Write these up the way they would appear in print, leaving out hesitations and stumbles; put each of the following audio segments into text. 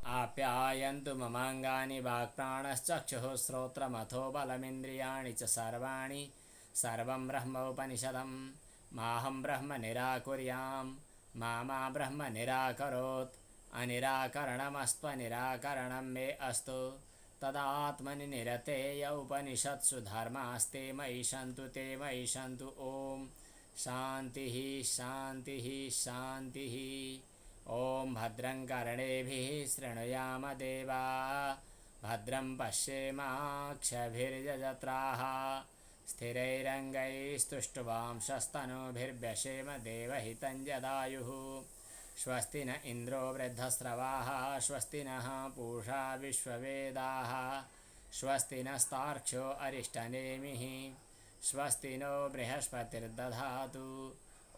आप्यायन्तु ममाङ्गानि वाक्प्राणश्चक्षुः श्रोत्रमथो बलमिन्द्रियाणि च सर्वाणि सर्वं ब्रह्मोपनिषदं माहं ब्रह्म निराकुर्यां मा ब्रह्म निराकरोत् अनिराकरणमस्त्वनिराकरणं मे अस्तु तदात्मनि निरतेय उपनिषत्सु धर्मास्ते मयि सन्तु ते मयि सन्तु। ॐ शान्तिः शान्तिः शान्तिः। ॐ भद्रं कर्णेभिः शृणुयाम देवाः भद्रं पश्येमाक्षभिर्यजत्राः स्थिरैरङ्गैस्तुष्टुवांशस्तनूभिर्व्यशेम देवहितं जदायुः। स्वस्ति न इन्द्रो वृद्धस्रवाः स्वस्ति नः पूषा विश्ववेदाः स्वस्ति नस्तार्क्ष्यो अरिष्टनेमिः स्वस्ति नो बृहस्पतिर्दधातु।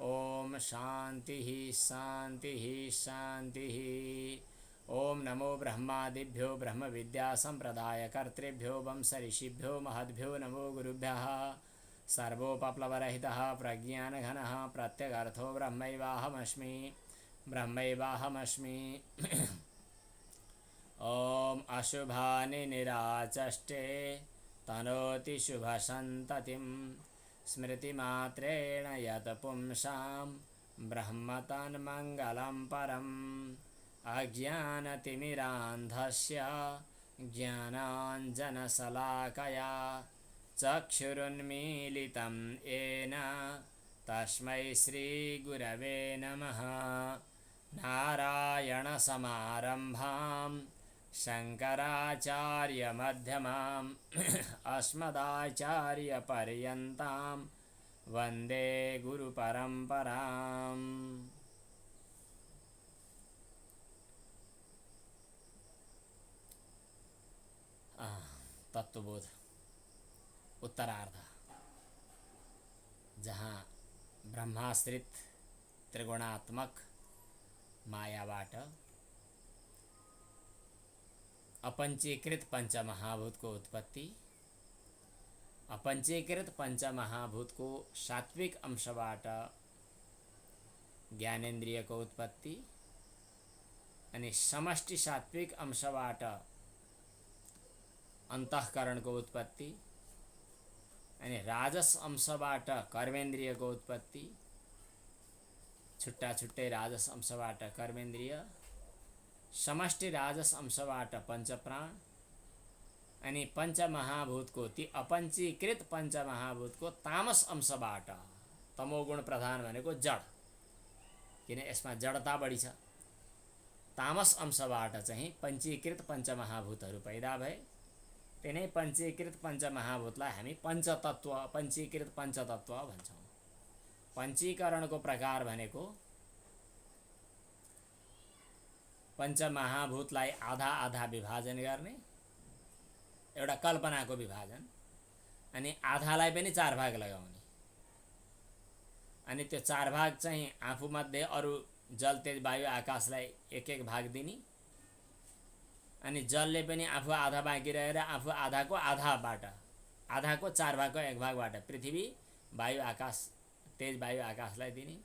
ॐ शान्तिः शान्तिः शान्तिः। ॐ नमो ब्रह्मादिभ्यो ब्रह्मविद्यासम्प्रदायकर्तृभ्यो वंशऋषिभ्यो महद्भ्यो नमो गुरुभ्यः। सर्वोपप्लवरहितः प्रज्ञानघनः प्रत्यगर्थो ब्रह्मैवाहमस्मि ब्रह्मैवाहमस्मि। ॐ अशुभानि निराचष्टे तनोति शुभसन्ततिं स्मृतिमात्रेण यत् पुंसां ब्रह्म तन्मङ्गलं परम्। अज्ञानतिमिरान्धस्य ज्ञानाञ्जनशलाकया चक्षुरुन्मीलितं येन तस्मै श्रीगुरवे नमः। नारायणसमारम्भां शङ्कराचार्यमध्यमाम् अस्मदाचार्यपर्यन्तां वन्दे गुरुपरम्पराम्। तत्वबोध उत्तरार्ध, जहाँ ब्रह्माश्रित त्रिगुणात्मक मायाबाट अपंचीकृत पंचमहाभूत को उत्पत्ति, अपंचीकृत पंचमहाभूत को सात्विक अंशबाट ज्ञानेन्द्रिय को उत्पत्ति अनि समष्टि सात्विक अंशबाट अंतःकरण को उत्पत्ति अनि राजस अंशबाट कर्मेन्द्रिय को उत्पत्ति, छुट्टा छुट्टै राजस अंशबाट कर्मेन्द्रिय, समष्टि राजस अंशबाट पंचप्राण अनि पंचमहाभूत को ती अपंचीकृत पंचमहाभूत को तामस अंशबाट तमोगुण प्रधान भनेको जड, किन यसमा जडता बढी छ। तामस अंशबाट चाहिँ पंचीकृत पंचमहाभूतहरू पैदा भए। तिनै पंचीकृत पंचमहाभूतलाई हामी पंचतत्व पंचीकृत पंचतत्व भन्छौँ। पंचीकरणको प्रकार भनेको पंचमहाभूतलाई आधा आधा विभाजन गर्ने, एउटा कल्पनाको विभाजन, अनि आधालाई पनि चार भाग लगाउने, अनि त्यो चार भाग चाहिँ आफूमध्ये अरू जल तेज वायु आकाशलाई एक एक भाग दिने, अनि जलले पनि आफू आधा बाँकी रहेर आफू आधाको आधाबाट आधाको चार भागको एक भागबाट पृथ्वी वायु आकाश तेज वायु आकाशलाई दिने,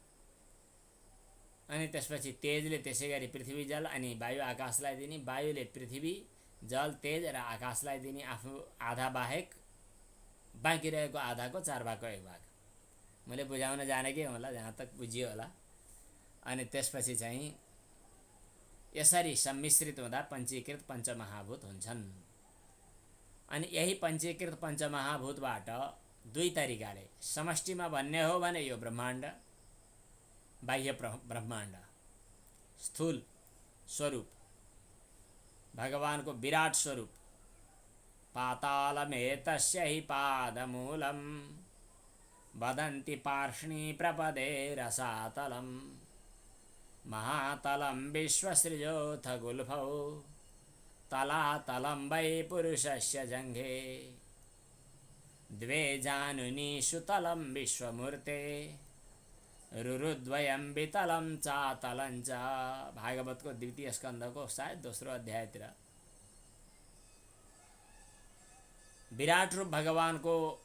अनि त्यसपछि तेजले त्यसै गरी पृथ्वी जल अनि वायु आकाशलाई दिने, वायुले पृथ्वी जल तेज र आकाशलाई दिने, आफू आधा बाहेक बाँकी रहेको आधाको चार भागको एक भाग। मैले बुझाउन जानेकै होला, जहाँ तक बुझियो होला। अनि त्यसपछि चाहिँ यसरी सम्मिश्रित हुँदा पंचीकृत पंचमहाभूत हुन्छन्। अनि यही पंचीकृत पंचमहाभूतबाट दुई तरिकाले समष्टिमा भन्ने हो भने यो ब्रह्माण्ड, बाह्य ब्रह्माण्ड, स्थूल स्वरूप भगवान को विराट स्वरूप, पातालमेतस्य हि पादमूलम् वदन्ति पार्ष्णी प्रपदे रसातलम् महातलं विश्वसृजोऽथ गुल्फौ तलातलं वै पुरुषस्य जङ्घे द्वे जानुनी सुतलं विश्वमूर्ते रुरुद्वयं वितलं चातलं च। भागवत को द्वितीय स्कंध को शायद दोस्रो अध्यायतिर विराट रूप भगवान को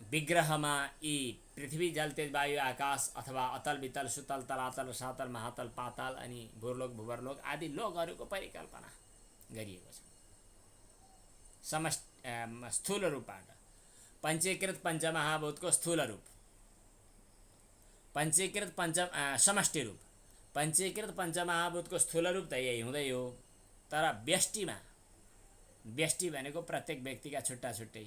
विग्रहमा यी पृथ्वी जल तेज वायु आकाश अथवा अतल वितल सुतल तलातल सातल महातल पाताल अनि भूलोक भूवर्लोक आदि लोकहरूको परिकल्पना गरिएको छ स्थूल रूपबाट। पञ्चीकृत पञ्चमहाभूतको स्थूल रूप, पञ्चीकृत समष्टि रूप। पञ्चीकृत पञ्चमहाभूतको स्थूल रूप त यही हुँदै हो, तर व्यष्टिमा, व्यष्टि भनेको प्रत्येक व्यक्तिका छुट्टा छुट्टै,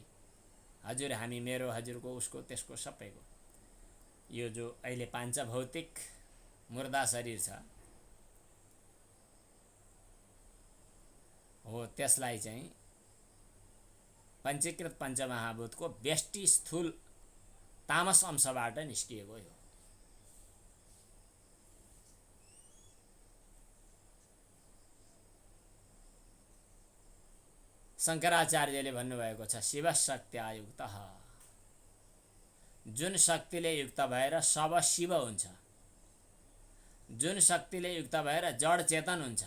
हजुर हामी मेरो हजुरको उसको त्यसको सबैको, यो जो अहिले पाञ्चभौतिक मुर्दा शरीर छ हो त्यसलाई चाहिँ पञ्चीकृत पञ्चमहाभूतको व्यष्टि स्थूल तामस अंशबाट निस्किएको हो। शङ्कराचार्यले भन्नुभएको छ शिवशक्त्यायुक्तः, जुन शक्तिले युक्त भएर सब शिव हुन्छ, जुन शक्तिले युक्त भएर जड चेतन हुन्छ,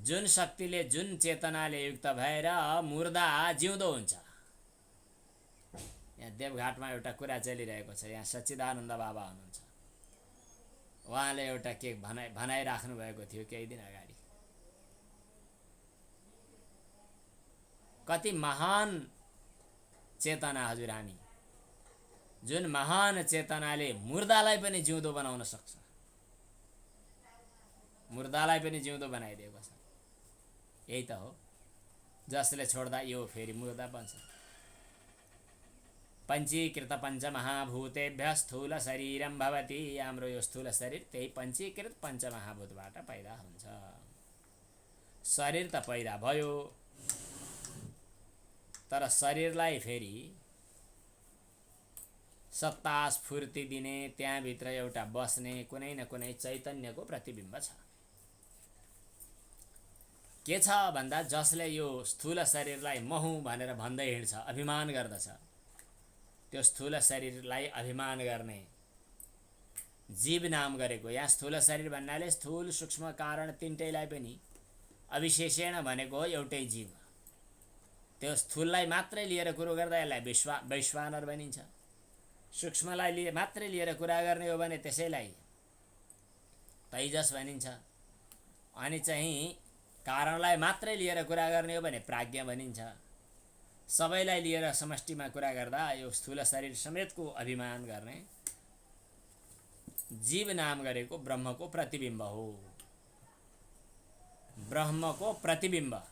जुन शक्तिले जुन चेतनाले युक्त भएर मुर्दा जिउँदो हुन्छ। यहाँ देवघाटमा एउटा कुरा चलिरहेको छ, यहाँ सच्चिदानन्द बाबा हुनुहुन्छ, उहाँले एउटा के भनाइराख्नु भएको थियो केही दिन अगाडि। कति महान चेतना हजुर हामी, जुन महान चेतनाले मुर्दालाई पनि जिउँदो बनाउन सक्छ, मुर्दालाई पनि जिउँदो बनाइदिएको छ। यही त हो, जसले छोड्दा यो फेरि मुर्दा बन्छ। पञ्चीकृत पञ्चमहाभूतेभ्यः स्थूल शरीरं भवति, हाम्रो यो स्थूल शरीर त्यही पञ्चीकृत पञ्चमहाभूतबाट पैदा हुन्छ। शरीर त पैदा भयो, तर शरीरलाई फेरि सत्ता स्फूर्ति दिने, त्यहाँभित्र एउटा बस्ने कुनै न कुनै चैतन्यको प्रतिबिम्ब छ। के छ भन्दा जसले यो स्थूल शरीरलाई म हुँ भनेर भन्दै हिँड्छ, अभिमान गर्दछ, त्यो स्थूल शरीरलाई अभिमान गर्ने जीव नाम गरेको, यहाँ स्थूल शरीर भन्नाले स्थूल सूक्ष्म कारण तिनटैलाई पनि अविशेषण भनेको हो एउटै जीव। त्यो स्थूललाई मात्रै लिएर कुरो गर्दा यसलाई वैश्वानर भनिन्छ, सूक्ष्मलाई मात्रै लिएर कुरा गर्ने हो भने त्यसैलाई तैजस भनिन्छ, अनि चाहिँ कारणलाई मात्रै लिएर कुरा गर्ने हो भने प्राज्ञ भनिन्छ। सबैलाई लिएर समष्टिमा कुरा गर्दा यो स्थूल शरीर समेतको अभिमान गर्ने जीव नाम गरेको ब्रह्मको प्रतिबिम्ब हो। ब्रह्मको प्रतिबिम्ब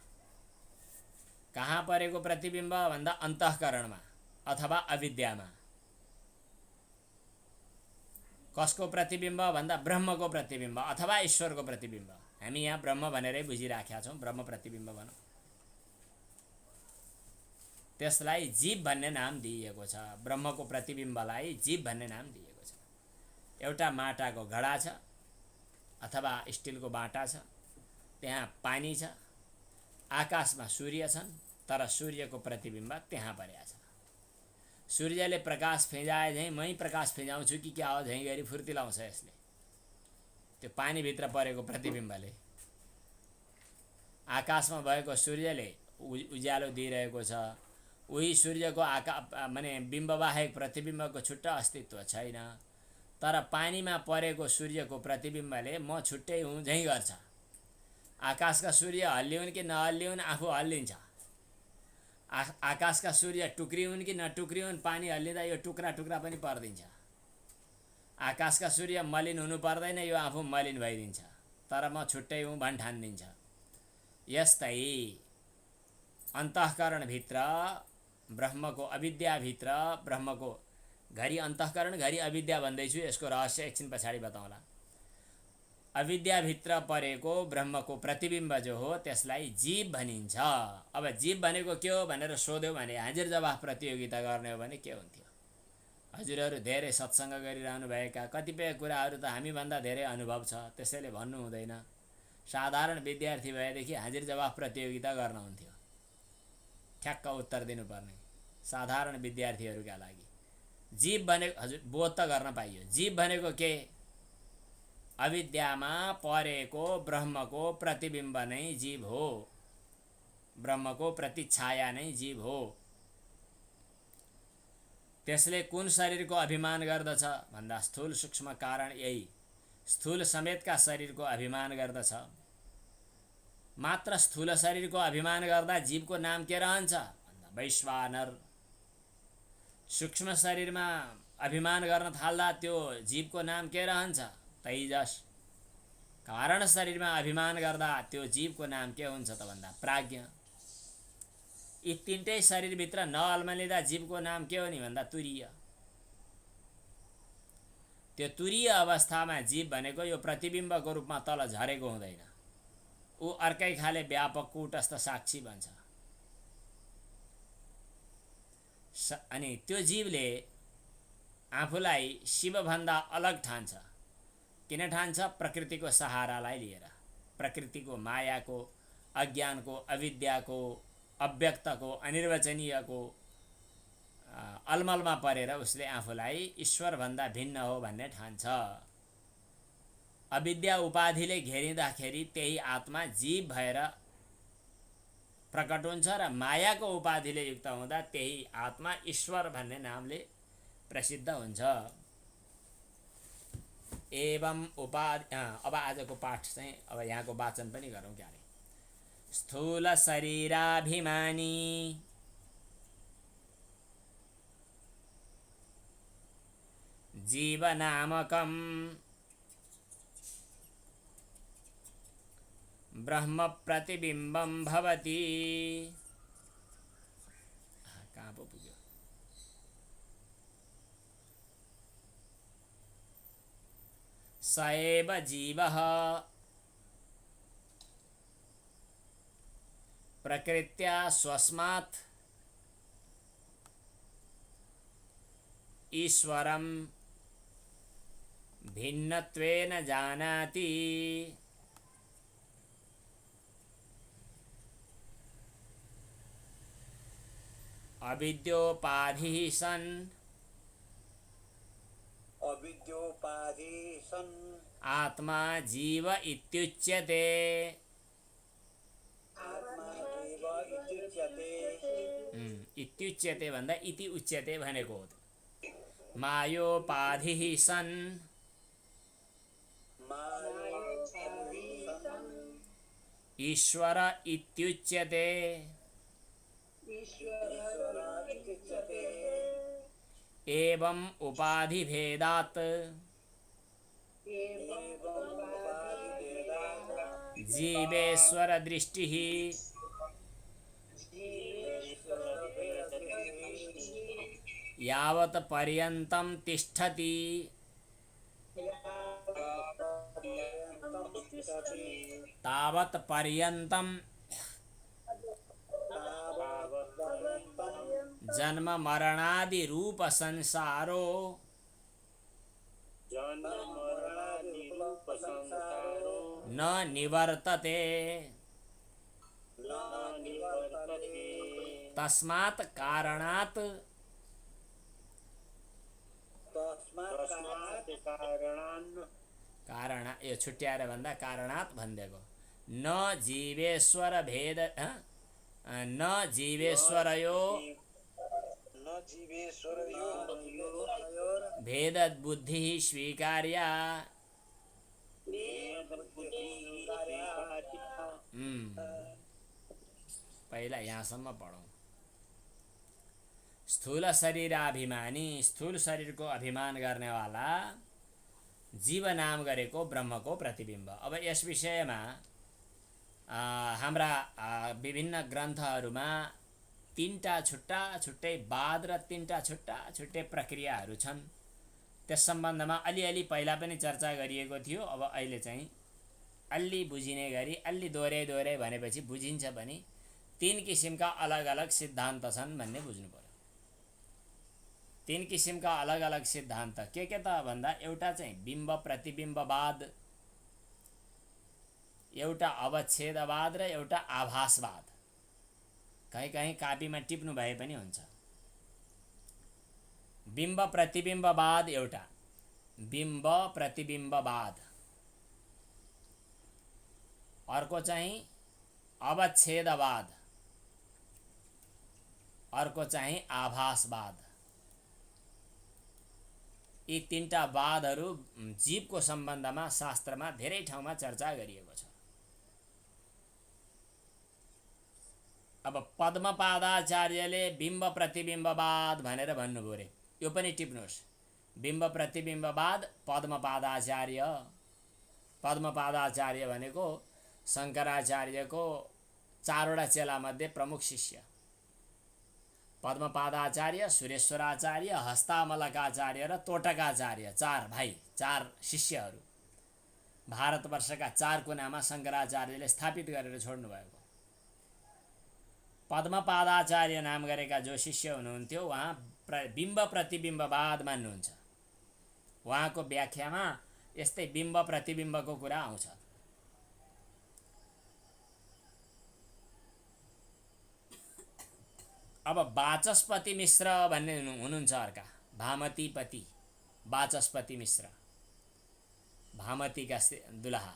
कहाँ परेको प्रतिबिम्ब भन्दा अन्तःकरणमा अथवा अविद्यामा। कसको प्रतिबिम्ब भन्दा ब्रह्मको प्रतिबिम्ब अथवा ईश्वरको प्रतिबिम्ब। हामी यहाँ ब्रह्म भनेरै बुझिराखेका छौँ, ब्रह्म प्रतिबिम्ब भनौँ। त्यसलाई जीव भन्ने नाम दिइएको छ, ब्रह्मको प्रतिबिम्बलाई जीव भन्ने नाम दिएको छ। एउटा माटाको घडा छ अथवा स्टिलको बाटा छ, त्यहाँ पानी छ, आकाशमा सूर्य छन्, तर सूर्यको प्रतिबिम्ब त्यहाँ परेको छ। सूर्यले प्रकाश फिँजाए झैँ मै प्रकाश फिँजाउँछु कि क्या हो झैँ गरी फुर्ती लाउँछ यसले, त्यो पानीभित्र परेको प्रतिबिम्बले। आकाशमा भएको सूर्यले उज्यालो दिइरहेको छ, उही सूर्यको माने बिम्बबाहेक प्रतिबिम्बको छुट्टा अस्तित्व छैन, तर पानीमा परेको सूर्यको प्रतिबिम्बले म छुट्टै हुँ झैँ गर्छ। आकाशका सूर्य हल्लिउन् कि नहल्लिउन् आफू हल्लिन्छ, आकाशका सूर्य टुक्रिउन् कि नटुक्रिउन् पानी हल्लिँदा यो टुक्रा टुक्रा पनि पर्दिन्छ। आकाशका सूर्य मलिन हुनु पर्दैन, यो आफू मलिन भइदिन्छ, तर म छुट्टै हुँ भन् ठानिदिन्छ। यस्तै अन्तःकरणभित्र ब्रह्मको, अविद्याभित्र ब्रह्मको, घरि अन्तःकरण घरि अविद्या भन्दैछु, यसको रहस्य एकछिन पछाडि बताउँला। अविद्याभित्र परेको ब्रह्मको प्रतिबिम्ब जो हो त्यसलाई जीव भनिन्छ। अब जीव भनेको के हो भनेर सोध्यो भने हाजिर जवाफ प्रतियोगिता गर्ने हो भने के हुन्थ्यो? हजुरहरू धेरै सत्सङ्ग गरिरहनु भएका, कतिपय कुराहरू त हामीभन्दा धेरै अनुभव छ, त्यसैले भन्नु हुँदैन। साधारण विद्यार्थी भएदेखि हाजिर जवाफ प्रतियोगिता गर्न हुन्थ्यो, ठ्याक्क उत्तर दिनुपर्ने साधारण विद्यार्थीहरूका लागि। जीव भनेको हजुर बोध त गर्न पाइयो, जीव भनेको के? अविद्यामा परेको ब्रह्मको प्रतिबिम्ब नै जीव हो, ब्रह्मको प्रतिछाया नै जीव हो। त्यसले कुन शरीरको अभिमान गर्दछ भन्दा स्थूल सूक्ष्म कारण यही स्थूल समेतका शरीरको अभिमान गर्दछ। मात्र स्थूल शरीरको अभिमान गर्दा जीवको नाम के रहन्छ भन्दा वैश्वानर। सूक्ष्म शरीरमा अभिमान गर्न थाल्दा त्यो जीवको नाम के रहन्छ तैजस। कारण शरीरमा अभिमान गर्दा त्यो जीवको नाम के हुन्छ त भन्दा प्राज्ञ। यी तीनटै शरीरभित्र नअल्मलिँदा जीवको नाम के हो नि भन्दा तुरीय। त्यो तुरीय अवस्थामा जीव भनेको यो प्रतिबिम्बको रूपमा तल झरेको हुँदैन, ऊ अर्कै खाले व्यापक कूटस्थ साक्षी बन्छ। अनि त्यो जीवले आफूलाई शिवभन्दा अलग ठान्छ। किन ठान्छ? प्रकृतिको सहारालाई लिएर, प्रकृतिको मायाको, अज्ञानको, अविद्याको, अव्यक्तको, अनिर्वचनीयको अलमलमा परेर उसले आफूलाई ईश्वरभन्दा भिन्न हो भन्ने ठान्छ। अविद्या उपाधिले घेरिँदाखेरि त्यही आत्मा जीव भएर प्रकट हुन्छ र मायाको उपाधिले युक्त हुँदा त्यही आत्मा ईश्वर भन्ने नामले प्रसिद्ध हुन्छ। एवं उपाधि। अब आजको पाठ चाहिँ अब यहाँको वाचन पनि गरौँ क्यारे। स्थूल शरीराभिमानी जीवनामकं ब्रह्म प्रतिबिंबं भवति। कहाँ पो पुग्यो? स एव जीवः प्रकृत्या स्वस्मात् ईश्वरं भिन्नत्वेन जानाति। अविद्योपाधिः सन् आत्मा जीव इत्युच्यते। इत्युच्यते भन्दा इति उच्यते भनेको हो। मायोपाधिः सन् ईश्वर इत्युच्यते। एवं उपाधि भेदात् जीवेश्वर दृष्टिः यावत् पर्यन्तं तिष्ठति तावत् पर्यन्तं जन्म मरणादि रूप संसारो न निवर्तते। तस्मात् कारणात् कारण यो छुट्याएर भन्दा कारणात् भनिदिएको। न जीवेश्वर भेद न जीवेश्वरयो भेदद्बुद्धिः स्वीकार्या। पहिला यहाँसम्म पढौँ। स्थूल शरीराभिमानी, स्थूल शरीरको अभिमान गर्नेवाला जीव नाम गरेको ब्रह्मको प्रतिबिम्ब। अब यस विषयमा हाम्रा विभिन्न ग्रन्थहरूमा तीनटा छुट्टा छुट्टै वाद र तीनटा छुट्टा छुट्टै प्रक्रियाहरू छन्। त्यस सम्बन्धमा अलिअलि पहिला पनि चर्चा गरिएको थियो। अब अहिले चाहिँ अलि बुझिने गरी अलि दोहोऱ्याइ दोहोऱ्याइ भनेपछि बुझिन्छ भने तीन किसिमका अलग अलग सिद्धान्त छन् भन्ने बुझ्नु पर्यो। तीन किसिमका अलग अलग सिद्धान्त के त भन्दा एउटा चाहिँ बिम्ब प्रतिबिम्बवाद, एउटा अवच्छेदवाद र एउटा आभासवाद। कहीँ कहीँ कापीमा टिप्नु भए पनि हुन्छ। बिम्ब प्रतिबिम्बवाद एउटा, बिम्ब प्रतिबिम्बवाद। अर्को चाहिँ अवच्छेदवाद, अर्को चाहिँ आभासवाद। यी तीनटा वादहरू जीवको सम्बन्धमा शास्त्रमा धेरै ठाउँमा चर्चा गरिएको छ। अब पद्मपादाचार्यले बिम्ब प्रतिबिम्बवाद भनेर भन्नुभयो रे, यो पनि टिप्नुहोस्। बिम्ब प्रतिबिम्बवाद पद्मपादाचार्य। पद्मपादाचार्य भनेको शङ्कराचार्यको 4 वटा चेलामध्ये प्रमुख शिष्य। पद्मपादाचार्य, सुरेश्वराचार्य, हस्तामलकाचार्य र तोटकाचार्य, 4 भाइ, 4 शिष्यहरू भारतवर्षका 4 कुनामा शङ्कराचार्यले स्थापित गरेर छोड्नुभएको। पद्मपादाचार्य नाम गरेका जो शिष्य हुनुहुन्थ्यो उहाँ बिम्ब प्रतिबिम्बवाद मान्नुहुन्छ। उहाँको व्याख्यामा यस्तै बिम्ब प्रतिबिम्बको कुरा आउँछ। अब वाचस्पति मिश्र भन्ने हुनुहुन्छ अर्का, भामतीपति वाचस्पति मिश्र, भामतीका दुलहा।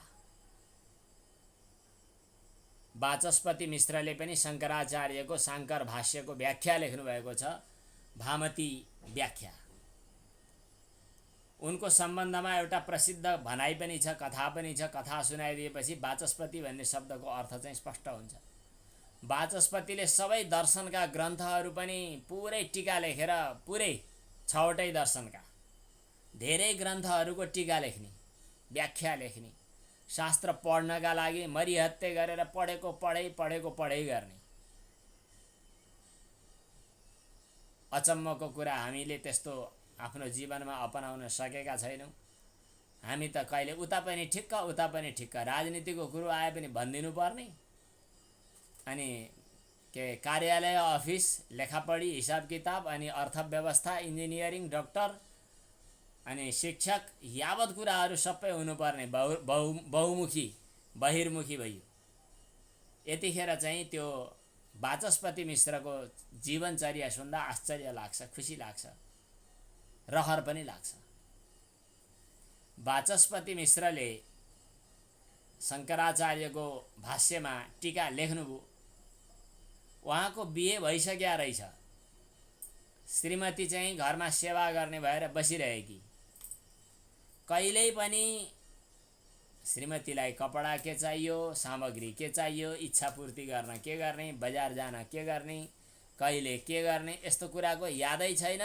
वाचस्पति मिश्रले पनि शङ्कराचार्यको शाङ्कर भाष्यको व्याख्या लेख्नुभएको छ, भामती व्याख्या। उनको सम्बन्धमा एउटा प्रसिद्ध भनाइ पनि छ, कथा पनि छ। कथा सुनाइदिएपछि वाचस्पति भन्ने शब्दको अर्थ चाहिँ स्पष्ट हुन्छ। वाचस्पतिले सबै दर्शनका ग्रन्थहरू पनि पुरै टीका लेखेर, पुरै 6 वटै दर्शनका धेरै ग्रन्थहरूको टीका लेख्ने, व्याख्या लेख्ने, शास्त्र पढ्नका लागि मरिहत्ते गरेर पढेको पढै गर्ने। अचम्मको कुरा, हामीले त्यस्तो आफ्नो जीवनमा अपनाउन सकेका छैनौँ। हामी त कहिले उता पनि ठिक्क राजनीतिको कुरो आए पनि भनिदिनु पर्ने, अनि के कार्यालय, अफिस, लेखापढी, हिसाब किताब, अनि अर्थव्यवस्था, इन्जिनियरिङ, डक्टर, अनि शिक्षक, यावत कुराहरू सबै हुनुपर्ने, बहुमुखी बहिर्मुखी भयो। यतिखेर चाहिँ त्यो वाचस्पति मिश्रको जीवनचर्या सुन्दा आश्चर्य लाग्छ, खुसी लाग्छ, रहर पनि लाग्छ। वाचस्पति मिश्रले शङ्कराचार्यको भाष्यमा टीका लेख्नुभयो। उहाँको बिहे भइसक्या रहेछ, श्रीमती चाहिँ घरमा सेवा गर्ने भएर बसिरहेकी। कहिल्यै पनि श्रीमतीलाई कपडा के चाहियो, सामग्री के चाहियो, इच्छा पूर्ति गर्न के गर्ने, बजार जान के गर्ने, कहिले के गर्ने, यस्तो कुराको यादै छैन।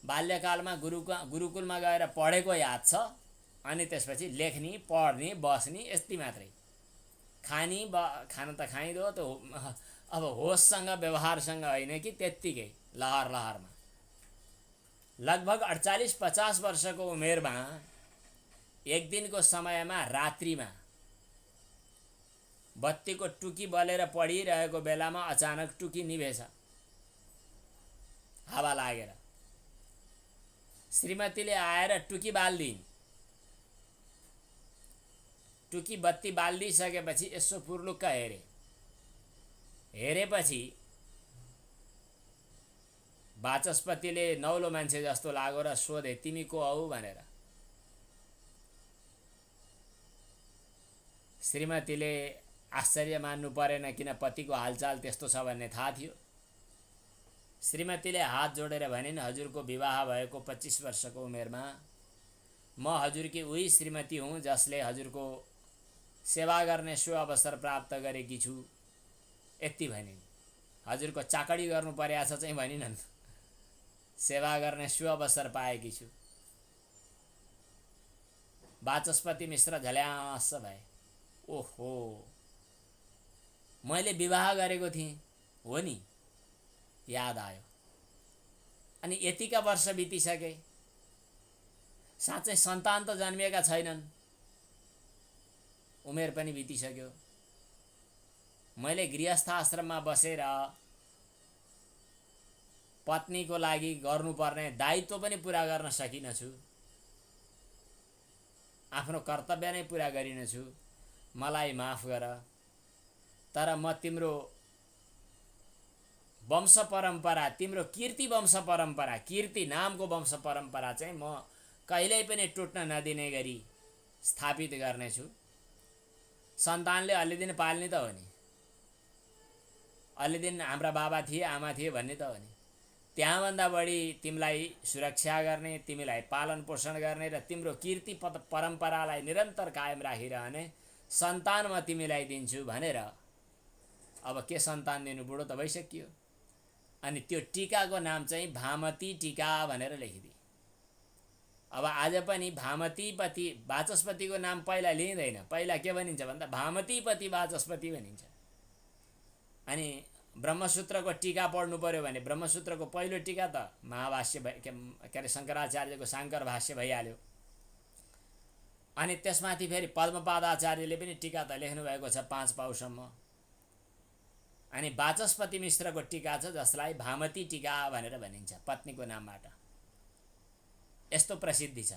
बाल्यकालमा गुरुकुलमा गएर पढेको याद छ, अनि त्यसपछि लेख्ने, पढ्ने, बस्ने, यति मात्रै। खान त खाइदो त, अब होससँग व्यवहारसँग होइन कि त्यत्तिकै लहरमा। लगभग 48-50 वर्षको उमेरमा एक दिनको समयमा रात्रिमा बत्तीको टुकी बलेर पढिरहेको बेलामा अचानक टुकी निभेछ, हावा लागेर। श्रीमतीले आएर टुकी बाल्दिन्। टुकी बत्ती बालिदिसकेपछि यसो पुर्लुक्क हेरेपछि वाचस्पतिले नौलो मान्छे जस्तो लाग्यो र सोधे, तिमी को हौ भनेर। श्रीमतीले आश्चर्य मान्नु परेन, किन पतिको हालचाल त्यस्तो छ भन्ने थाहा थियो। श्रीमतीले हात जोडेर भनिन्, हजुरको विवाह भएको 25 वर्षको उमेरमा म हजुरकी उही श्रीमती हुँ जसले हजुरको सेवा गर्ने सुअवसर प्राप्त गरेकी छु, यति भनिन्। हजुरको चाकडी गर्नु परेछ चाहिँ भनिनन्, सेवा गर्ने सुअवसर पाएकी छु। वाचस्पति मिश्र झल्यास भए। ओहो, मैले विवाह गरेको थिएँ, हो नि, याद आयो। अनि यतिका वर्ष बितिसके, साँच्चै सन्तान त जन्मिएका छैनन्, उमेर पनि बितिसक्यो। मैले गृहस्थ आश्रममा बसेर पत्नीको लागि गर्नुपर्ने दायित्व पनि पुरा गर्न सकिनछु, आफ्नो कर्तव्य नै पुरा गरिनछु, मलाई माफ गर। तर म तिम्रो वंश परम्परा, तिम्रो कीर्ति वंश परम्परा, कीर्ति नामको वंश परम्परा चाहिँ म कहिल्यै पनि टुट्न नदिने गरी स्थापित गर्नेछु। सन्तानले अलि दिन पाल्ने त हो नि, अलि दिन हाम्रा बाबा थिए, आमा थिए भन्ने त हो नि। त्यहाँभन्दा बढी तिमीलाई सुरक्षा गर्ने, तिमीलाई पालन पोषण गर्ने र तिम्रो कीर्ति परम्परालाई निरन्तर कायम राखिरहने सन्तान म तिमीलाई दिन्छु भनेर अब के सन्तान दिनु, बुढो त भइसकियो। अनि त्यो टीकाको नाम चाहिँ भामती टीका भनेर लेखिदिए। अब आज पनि भामतीपति वाचस्पतिको नाम पहिला लिइँदैन, पहिला के भनिन्छ भन्दा भामतीपति वाचस्पति भनिन्छ। अनि ब्रह्मसूत्रको टीका पढ्नु पर्यो भने ब्रह्मसूत्रको पहिलो टीका त महाभाष्य के अरे शङ्कराचार्यको शाङ्कर भाष्य भइहाल्यो। अनि त्यसमाथि फेरि पद्मपादाचार्यले पनि टीका त लेख्नु भएको छ 5 पाउसम्म। अनि वाचस्पति मिश्रको टीका छ जसलाई भामती टीका भनेर भनिन्छ, पत्नीको नामबाट। यस्तो प्रसिद्धि छ।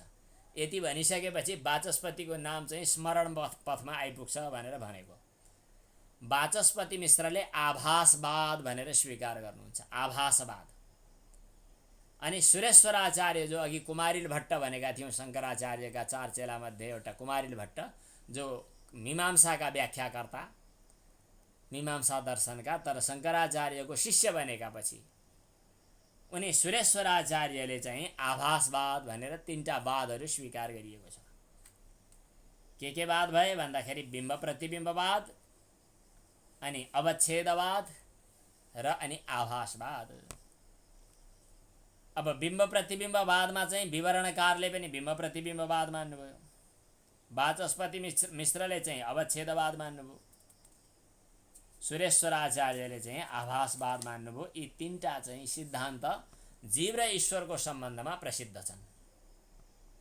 यति भनिसकेपछि वाचस्पतिको नाम चाहिँ स्मरण पथमा आइपुग्छ भनेर भनेको। वाचस्पति मिश्रले आभासवाद भनेर स्वीकार गर्नुहुन्छ, आभासवाद। अनि सुरेश्वराचार्य जो अघि कुमारिल भट्ट भनेका थियौँ, शङ्कराचार्यका 4 चेलामध्ये एउटा कुमारिल भट्ट, जो मीमांसाका व्याख्याकर्ता, मीमांसा दर्शनका, तर शङ्कराचार्यको शिष्य बनेका पछि उनी सुरेश्वराचार्यले चाहिँ आभासवाद भनेर 3टा वादहरू स्वीकार गरिएको छ। के वाद भए भन्दाखेरि बिम्ब प्रतिबिम्बवाद, अनि अवच्छेदवाद र अनि आभासवाद। अब बिम्ब प्रतिबिम्बवादमा चाहिँ विवरणकारले पनि बिम्ब प्रतिबिम्बवाद मान्नुभयो, वाचस्पति मिश्रले चाहिँ अवच्छेदवाद मान्नुभयो, सुरेश्वराचार्यले चाहिँ आभासवाद मान्नुभयो। यी 3टा चाहिँ सिद्धान्त जीव र ईश्वरको सम्बन्धमा प्रसिद्ध छन्।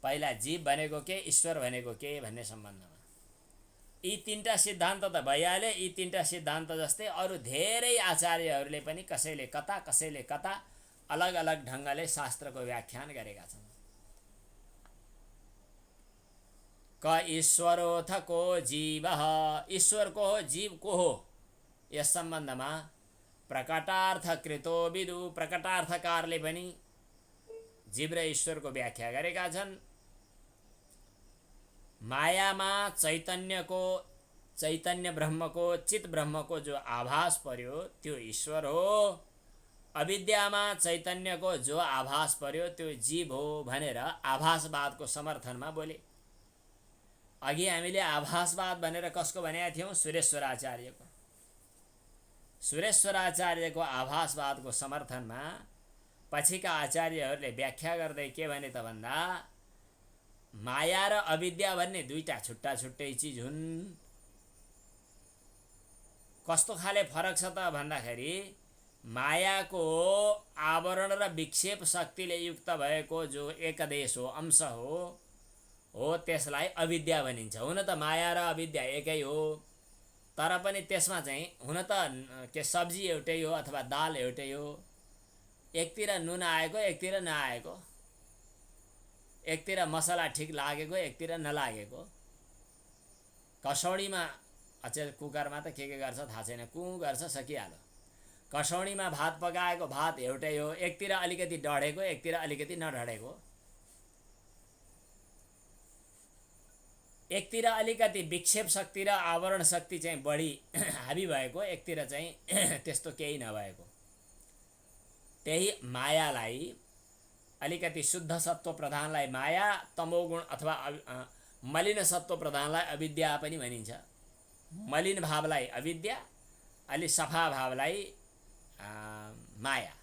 पहिला जीव भनेको के, ईश्वर भनेको के भन्ने सम्बन्धमा यी 3टा सिद्धान्त त भइहाले। यी 3टा सिद्धान्त जस्तै अरू धेरै आचार्यहरूले पनि कसैले कता कसैले कता अलग अलग ढङ्गले शास्त्रको व्याख्यान गरेका छन्। क ईश्वरोऽथ को जीवः, ईश्वर को हो, जीव को हो, यस सम्बन्धमा प्रकटार्थ कृतो विदु, प्रकटार्थकारले पनि जीव र ईश्वरको व्याख्या गरेका छन्। मायामा चैतन्य ब्रह्मको, चित ब्रह्मको जो आभास पर्यो त्यो ईश्वर हो, अविद्यामा चैतन्यको जो आभास पर्यो त्यो जीव हो भनेर आभासवादको समर्थनमा बोले। अघि हामीले आभासवाद भनेर कसको भनेका थियौँ, सुरेश्वराचार्यको। सुरेश्वराचार्यको आभासवादको समर्थनमा पछिका आचार्यहरूले व्याख्या गर्दै के भने त भन्दा माया र अविद्या भन्ने 2टा छुट्टा छुट्टै चिज हुन्। कस्तो खाले फरक छ त भन्दाखेरि मायाको आवरण र विक्षेप शक्तिले युक्त भएको जो एकदेश हो, अंश हो त्यसलाई अविद्या भनिन्छ। हुन त माया र अविद्या एकै हो, तर पनि त्यसमा चाहिँ हुन त के सब्जी एउटै हो अथवा दाल एउटै हो, एकतिर नुन आएको एकतिर नआएको, एकतिर मसला ठिक लागेको एकतिर नलागेको। कसौडीमा अचेल कुकरमा त के गर्छ थाहा छैन, कुँ गर्छ सकिहाल्यो। कसौडीमा भात पकाएको भात एउटै हो, एकतिर अलिकति डढेको एकतिर अलिकति नढडेको, एकतिर अलिकति विक्षेप शक्ति र आवरण शक्ति चाहिँ बढी हाबी भएको, एकतिर चाहिँ त्यस्तो केही नभएको। त्यही मायालाई अलिकति शुद्ध सत्व प्रधानलाई माया, तमोगुण अथवा मलिन सत्व प्रधानलाई अविद्या पनि भनिन्छ। मलिन भावलाई अविद्या, अलि सफा भावलाई माया।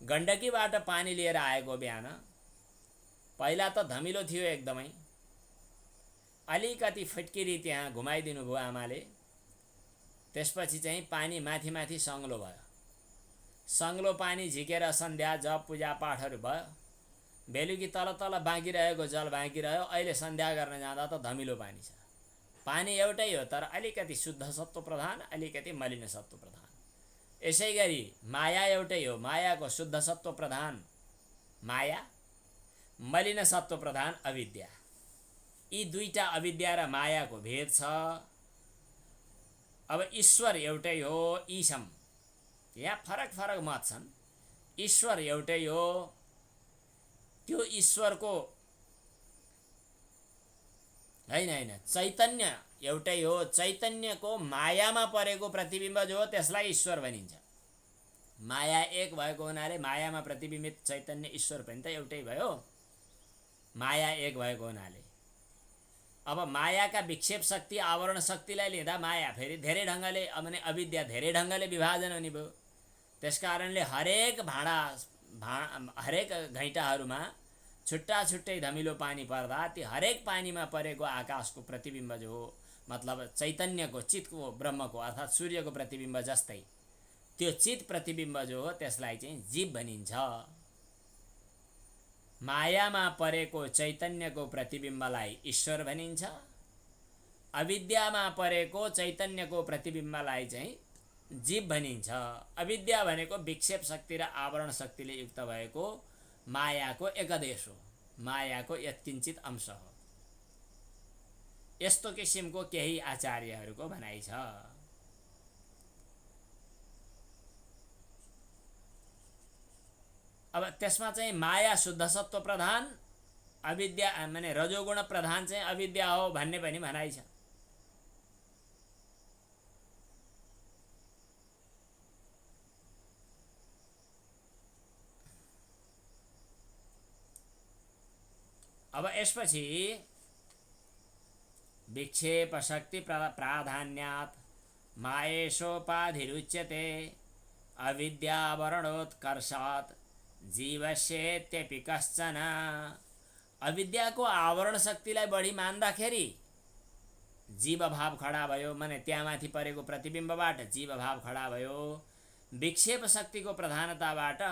गण्डकीबाट पानी लिएर आएको बिहान, पहिला त धमिलो थियो एकदमै, अलिकति फटकिरी त्यहाँ घुमाइदिनु भयो आमाले, त्यसपछि चाहिँ पानी माथि माथि सङ्लो भयो। सङ्लो पानी झिकेर सन्ध्या जप पूजा पाठहरू भयो, बेलुकी तल तल बाँकी रहेको जल बाँकी रह्यो। अहिले सन्ध्या गर्न जाँदा त धमिलो पानी छ। पानी एउटै हो तर अलिकति शुद्ध सत्व प्रधान, अलिकति मलिन सत्व प्रधान। यसै गरी माया एउटै हो, मायाको शुद्ध सत्व प्रधान माया, मलिन सत्व प्रधान अविद्या। यी 2टा अविद्या र मायाको भेद छ। अब ईश्वर एउटै हो, ईशम, यहाँ फरक फरक मत छन्। ईश्वर एउटै हो, त्यो ईश्वरको होइन चैतन्य एउटै हो। चैतन्यको मायामा परेको प्रतिबिम्ब जो हो त्यसलाई ईश्वर भनिन्छ। माया एक भएको हुनाले मायामा प्रतिबिम्बित चैतन्य ईश्वर पनि त एउटै भयो। माया एक भएको हुनाले अब मायाका विक्षेप शक्ति आवरण शक्तिलाई लिँदा माया फेरि धेरै ढङ्गले भने अविद्या धेरै ढङ्गले विभाजन हुने भयो। त्यसकारणले हरेक हरेक घैँटाहरूमा छुट्टा छुट्टै धमिलो पानी पर्दा ती हरेक पानीमा परेको आकाशको प्रतिबिम्ब जो हो, मतलब चैतन्यको चितको ब्रह्मको अर्थात् सूर्यको प्रतिबिम्ब जस्तै त्यो चित प्रतिबिम्ब जो हो त्यसलाई चाहिँ जीव भनिन्छ। मायामा परेको चैतन्यको प्रतिबिम्बलाई ईश्वर भनिन्छ। अविद्यामा परेको चैतन्यको प्रतिबिम्बलाई चाहिँ जीव भनिन्छ। अविद्या भनेको विक्षेप शक्ति र आवरण शक्तिले युक्त भएको मायाको एकदेश हो, मायाको यत्किञ्चित अंश हो। यस्तो किसिमको केही आचार्यहरूको भनाइ छ। अब त्यसमा चाहिँ माया शुद्ध सत्व प्रधान, अविद्या माने रजोगुण प्रधान चाहिँ अविद्या हो भन्ने पनि भनाइ छ। अब यसपछि विक्षेप शक्ति प्राधान्यात् मायेशोपाधिरुच्यते अविद्यावरणोत्कर्षात् जीवस्येत्यपि कश्चन। अविद्याको आवरण शक्तिलाई बढी मान्दाखेरि जीव भाव खडा भयो, माने त्यहाँमाथि परेको प्रतिबिम्बबाट जीव भाव खडा भयो। विक्षेप शक्तिको प्रधानताबाट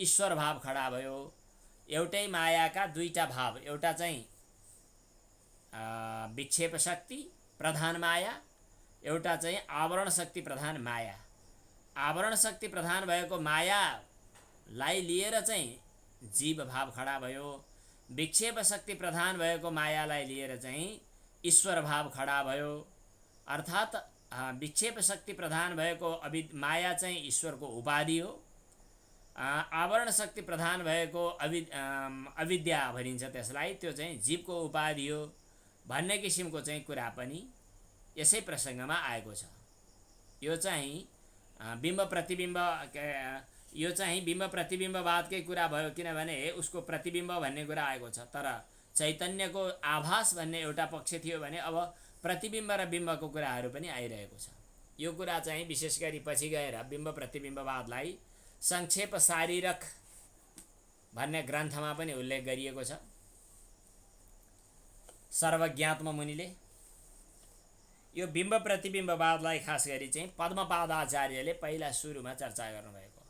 ईश्वर भाव खडा भयो। एउटै मायाका दुईटा भाव, एउटा चाहिँ विक्षेप शक्ति प्रधान माया, एउटा चाहिँ आवरण शक्ति प्रधान माया। आवरण शक्ति प्रधान भएको मायालाई लिएर चाहिँ जीव भाव खडा भयो। विक्षेप शक्ति प्रधान भएको मायालाई लिएर चाहिँ ईश्वर भाव खडा भयो। अर्थात् विक्षेप शक्ति प्रधान भएको माया चाहिँ ईश्वरको उपाधि हो। आवरण शक्ति प्रधान भएको अविद्या भनिन्छ त्यसलाई, त्यो चाहिँ जीवको उपाधि हो भन्ने किसिमको चाहिँ कुरा पनि यसै प्रसङ्गमा आएको छ। यो चाहिँ बिम्ब प्रतिबिम्ब, यो चाहिँ बिम्ब प्रतिबिम्बवादकै कुरा भयो, किनभने उसको प्रतिबिम्ब भन्ने कुरा आएको छ। तर चैतन्यको आभास भन्ने एउटा पक्ष थियो भने अब प्रतिबिम्ब र बिम्बको कुराहरू पनि आइरहेको छ। यो कुरा चाहिँ विशेष गरी पछि गएर बिम्ब प्रतिबिम्बवादलाई संक्षेप शारीरक भन्ने ग्रन्थमा पनि उल्लेख गरिएको छ। सर्वज्ञात्म मुनिले यो बिम्ब प्रतिबिम्बवादलाई खास गरी चाहिँ पद्मपाद आचार्यले पहिला सुरुमा चर्चा गर्नुभएको।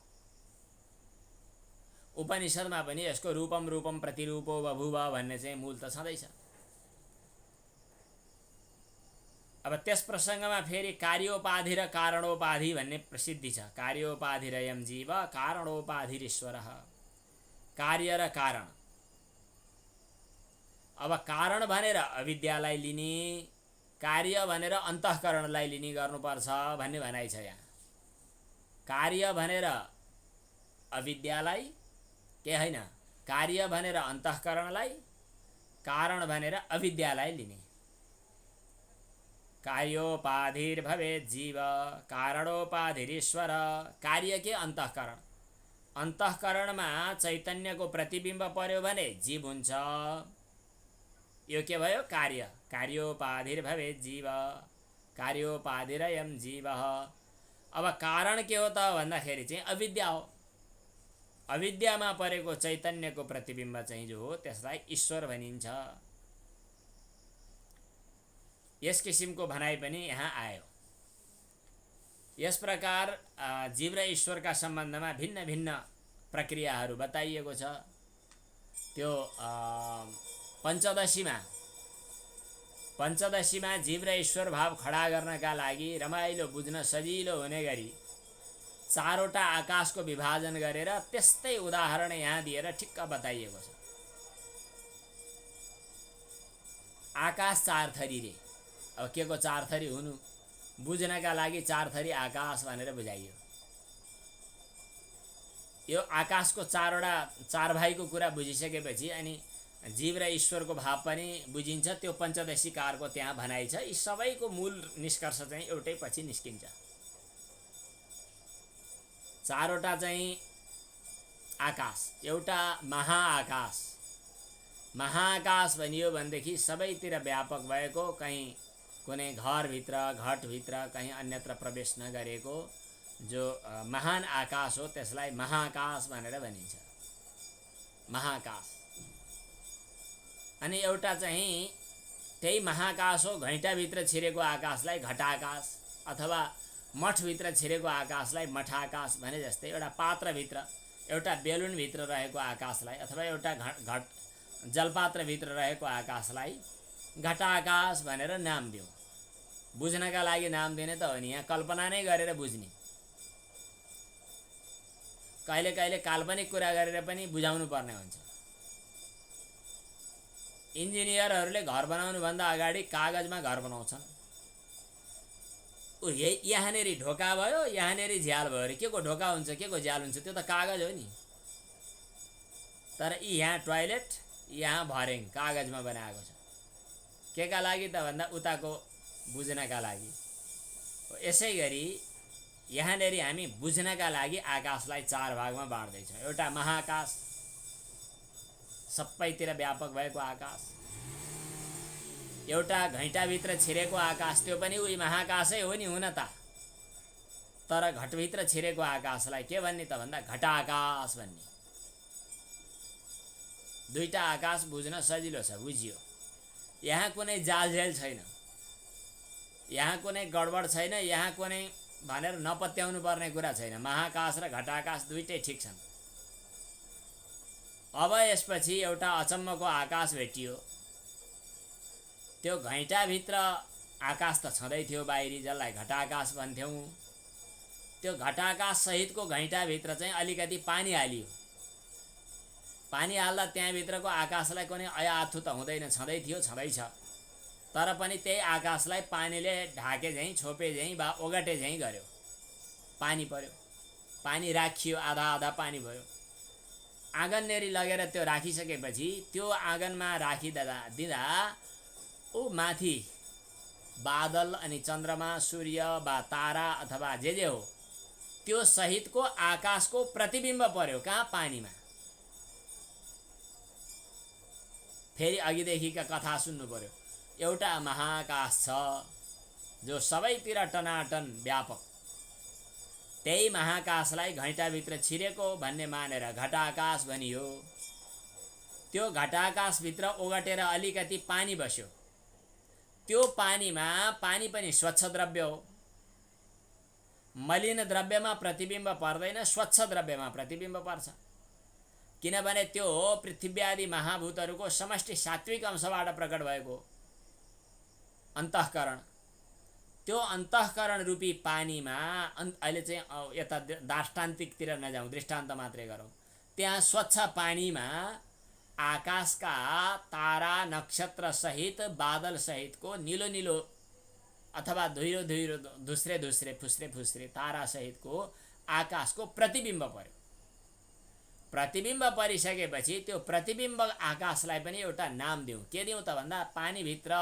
उपनिषदमा पनि यसको रूपम रूपम प्रतिरूपो बभुव भन्ने चाहिँ मूल त छँदैछ। अब त्यस प्रसङ्गमा फेरि कार्योपाधि र कारणोपाधि भन्ने प्रसिद्धि छ। कार्योपाधिरयम जीव कारणोपाधिरीश्वरः। कार्य र कारण, अब कारण भनेर अविद्यालाई लिने, कार्य भनेर अन्तःकरणलाई लिने गर्नुपर्छ भन्ने भनाइ छ यहाँ। कार्य भनेर अविद्यालाई के होइन, कार्य भनेर अन्तःकरणलाई, कारण भनेर अविद्यालाई लिने। कार्योपाधिर्भवेत् जीव कारणोपाधिरीश्वर। कार्य के अन्तःकरण, अन्तःकरणमा चैतन्यको प्रतिबिम्ब पर्यो भने जीव हुन्छ। यो के भयो, कार्य। कार्योपाधिर्भवेत् जीव कार्योपाधिरयम जीव। अब कारण के हो त भन्दाखेरि चाहिँ अविद्या हो। अविद्यामा परेको चैतन्यको प्रतिबिम्ब चाहिँ जो हो त्यसलाई ईश्वर भनिन्छ। यस किसिमको भनाइ पनि यहाँ आयो। यस प्रकार जीव र ईश्वरका सम्बन्धमा भिन्न भिन्न प्रक्रियाहरू बताइएको छ। त्यो पञ्चदशीमा जीव र ईश्वर भाव खडा गर्नका लागि रमाइलो बुझ्न सजिलो हुने गरी चारवटा आकाशको विभाजन गरेर त्यस्तै उदाहरण यहाँ दिएर ठिक्क बताइएको छ। आकाश चार थरी रे। अब के को चार थरी हुनु बुझ्नका लागि चार थरी आकाश भनेर बुझाइयो। यो आकाशको चार भाइको कुरा बुझिसकेपछि अनि जीव र ईश्वरको भाव पनि बुझिन्छ। त्यो पञ्चदशीकारको त्यहाँ भनाइ छ। यी सबैको मूल निष्कर्ष चाहिँ एउटै पछि निस्किन्छ। चारवटा चाहिँ आकाश, एउटा महाआकाश। महाआकाश भनियो भनेदेखि सबैतिर व्यापक भएको, कहीँ कुनै घरभित्र घटभित्र कहीँ अन्यत्र प्रवेश नगरेको जो महान आकाश हो त्यसलाई महाकाश भनेर भनिन्छ, महाकाश। अनि एउटा चाहिँ त्यही महाकाश हो, घैँटाभित्र छिरेको आकाशलाई घटाकाश अथवा मठभित्र छिरेको आकाशलाई मठाकाश भने जस्तै एउटा पात्रभित्र एउटा बेलुनभित्र रहेको आकाशलाई अथवा एउटा घट जलपात्रभित्र रहेको आकाशलाई घटाकाश भनेर नाम दियो। बुझ्नका लागि नाम दिने त हो नि, यहाँ कल्पना नै गरेर बुझ्ने। कहिले कहिले काल्पनिक कुरा गरेर पनि बुझाउनु पर्ने हुन्छ। इन्जिनियरहरूले घर बनाउनुभन्दा अगाडि कागजमा घर बनाउँछन्। यहाँनेरि ढोका भयो, यहाँनेरि झ्याल भयो अरे के को ढोका हुन्छ के को झ्याल हुन्छ, त्यो त कागज हो नि। तर यहाँ टोयलेट यहाँ भर्याङ कागजमा बनाएको छ, के का लागि त भन्दा उताको बुझ्नका लागि। यसै गरी यहाँनेरि हामी बुझ्नका लागि आकाशलाई चार भागमा बाँड्दैछौँ। एउटा महाकाश, सबैतिर व्यापक भएको आकाश। एउटा घैँटाभित्र छिरेको आकाश, त्यो पनि उही महाकाशै हो नि हुन त। तर घटभित्र छिरेको आकाशलाई के भन्ने त भन्दा घटाकाश भन्ने। दुईटा आकाश बुझ्न सजिलो छ, बुझियो। यहाँ कुनै जालझेल छैन, यहाँ कुनै गडबड छैन, यहाँ कुनै भनेर नपत्याउनु पर्ने कुरा छैन। महाकाश र घटाकाश दुईटै ठिक छन्। अब यसपछि एउटा अचम्मको आकाश भेटियो। त्यो घैँटाभित्र आकाश त छँदै थियो बाहिरी, जसलाई घटाकाश भन्थ्यौँ। त्यो घटाकाश सहितको घैँटाभित्र चाहिँ अलिकति पानी हालियो। पानी हाल्दा त्यहाँभित्रको आकाशलाई कुनै अयाथु त हुँदैन, छँदै थियो, छँदैछ। तर पनि त्यही आकाशलाई पानीले ढाके झैँ, छोपे झैँ वा ओगटे झैँ गर्यो। पानी पर्यो, पानी राखियो, आधा आधा पानी भयो। आँगननेरि लगेर त्यो राखिसकेपछि त्यो आँगनमा दिँदा ऊ माथि बादल अनि चन्द्रमा, सूर्य वा तारा अथवा जे हो त्यो सहितको आकाशको प्रतिबिम्ब पर्यो। कहाँ? पानीमा। फेरि अघिदेखिका कथा सुन्नु पर्यो। एउटा महाकाश छ जो सबैतिर टनाटन व्यापक। त्यही महाकाशलाई घैँटाभित्र छिरेको भन्ने मानेर घटाकाश भनियो। त्यो घटाकाशभित्र ओगटेर अलिकति पानी बस्यो। त्यो पानीमा, पानी पनि स्वच्छ द्रव्य हो, मलिन द्रव्यमा प्रतिबिम्ब पर्दैन, स्वच्छ द्रव्यमा प्रतिबिम्ब पर्छ। किनभने त्यो पृथ्वी आदि महाभूतहरूको समष्टि सात्विक अंशबाट प्रकट भएको अन्तःकरण। त्यो अन्तःकरण रूपी पानीमा अहिले चाहिँ यता दार्ष्टान्तिकतिर नजाउँ, दृष्टान्त मात्रै गरौँ। त्यहाँ स्वच्छ पानीमा आकाशका तारा नक्षत्र सहित बादल सहितको निलो निलो अथवा धुइरो धुइरो धुस्रे धुस्रे फुस्रे फुस्रे तारा सहितको आकाशको प्रतिबिम्ब पर्यो। प्रतिबिम्ब परिसकेपछि त्यो प्रतिबिम्ब आकाशलाई पनि एउटा नाम दिउँ। के दिउँ त भन्दा पानीभित्र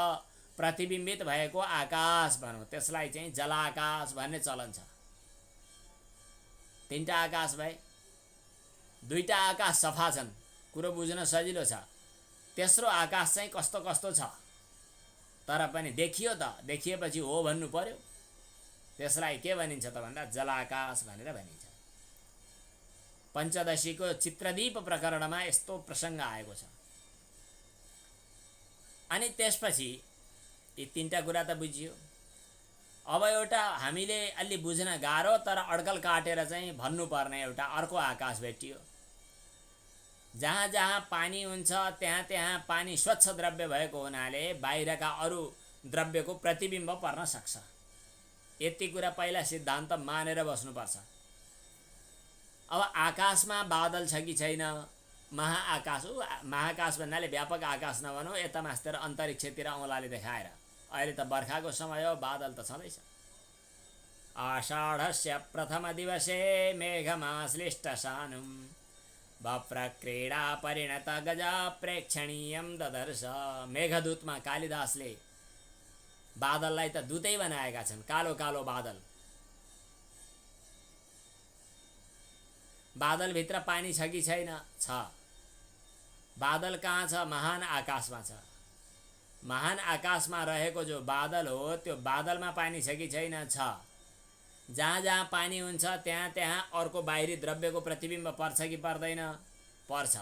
प्रतिबिम्बित भएको आकाश भनौँ। त्यसलाई चाहिँ जलाकाश भन्ने चलन छ। तीनटा आकाश भए। दुईटा आकाश सफा छन्, कुरो बुझ्न सजिलो छ। तेस्रो आकाश चाहिँ कस्तो कस्तो छ, तर पनि देखियो त, देखिएपछि हो भन्नु पर्यो। त्यसलाई के भनिन्छ त भन्दा जलाकाश भनेर भनिन्छ। पञ्चदशीको चित्रदीप प्रकरणमा यस्तो प्रसङ्ग आएको छ। अनि त्यसपछि यी तीनटा कुरा त बुझियो। अब एउटा हामीले अलि बुझ्न गाह्रो तर अड्कल काटेर चाहिँ भन्नुपर्ने एउटा अर्को आकाश भेटियो। जहाँ जहाँ पानी हुन्छ त्यहाँ त्यहाँ पानी स्वच्छ द्रव्य भएको हुनाले बाहिरका अरू द्रव्यको प्रतिबिम्ब पर्न सक्छ। यति कुरा पहिला सिद्धान्त मानेर बस्नुपर्छ। अब आकाशमा बादल छ कि छैन? महाआकाश हो। महाकाश भन्नाले व्यापक आकाश नभनौँ, यता मास्तिर अन्तरिक्षतिर औँलाले देखाएर। अहिले त बर्खाको समय हो, बादल त छँदैछ। आषाढस्य प्रथम दिवसे मेघमाश्लिष्ट सानुं वप्रक्रीडा परिणत गजा प्रेक्षणीयं ददर्श। मेघदूतमा कालिदासले बादललाई त दूतै बनाएका छन्। कालो कालो बादल, बादलभित्र पानी छ कि छैन? छ। बादल कहाँ छ? महान आकाशमा छ। महान आकाशमा रहेको जो बादल हो त्यो बादलमा पानी छ कि छैन? छ। जहाँ जहाँ पानी हुन्छ त्यहाँ त्यहाँ अर्को बाहिरी द्रव्यको प्रतिबिम्ब पर्छ कि पर्दैन? पर्छ।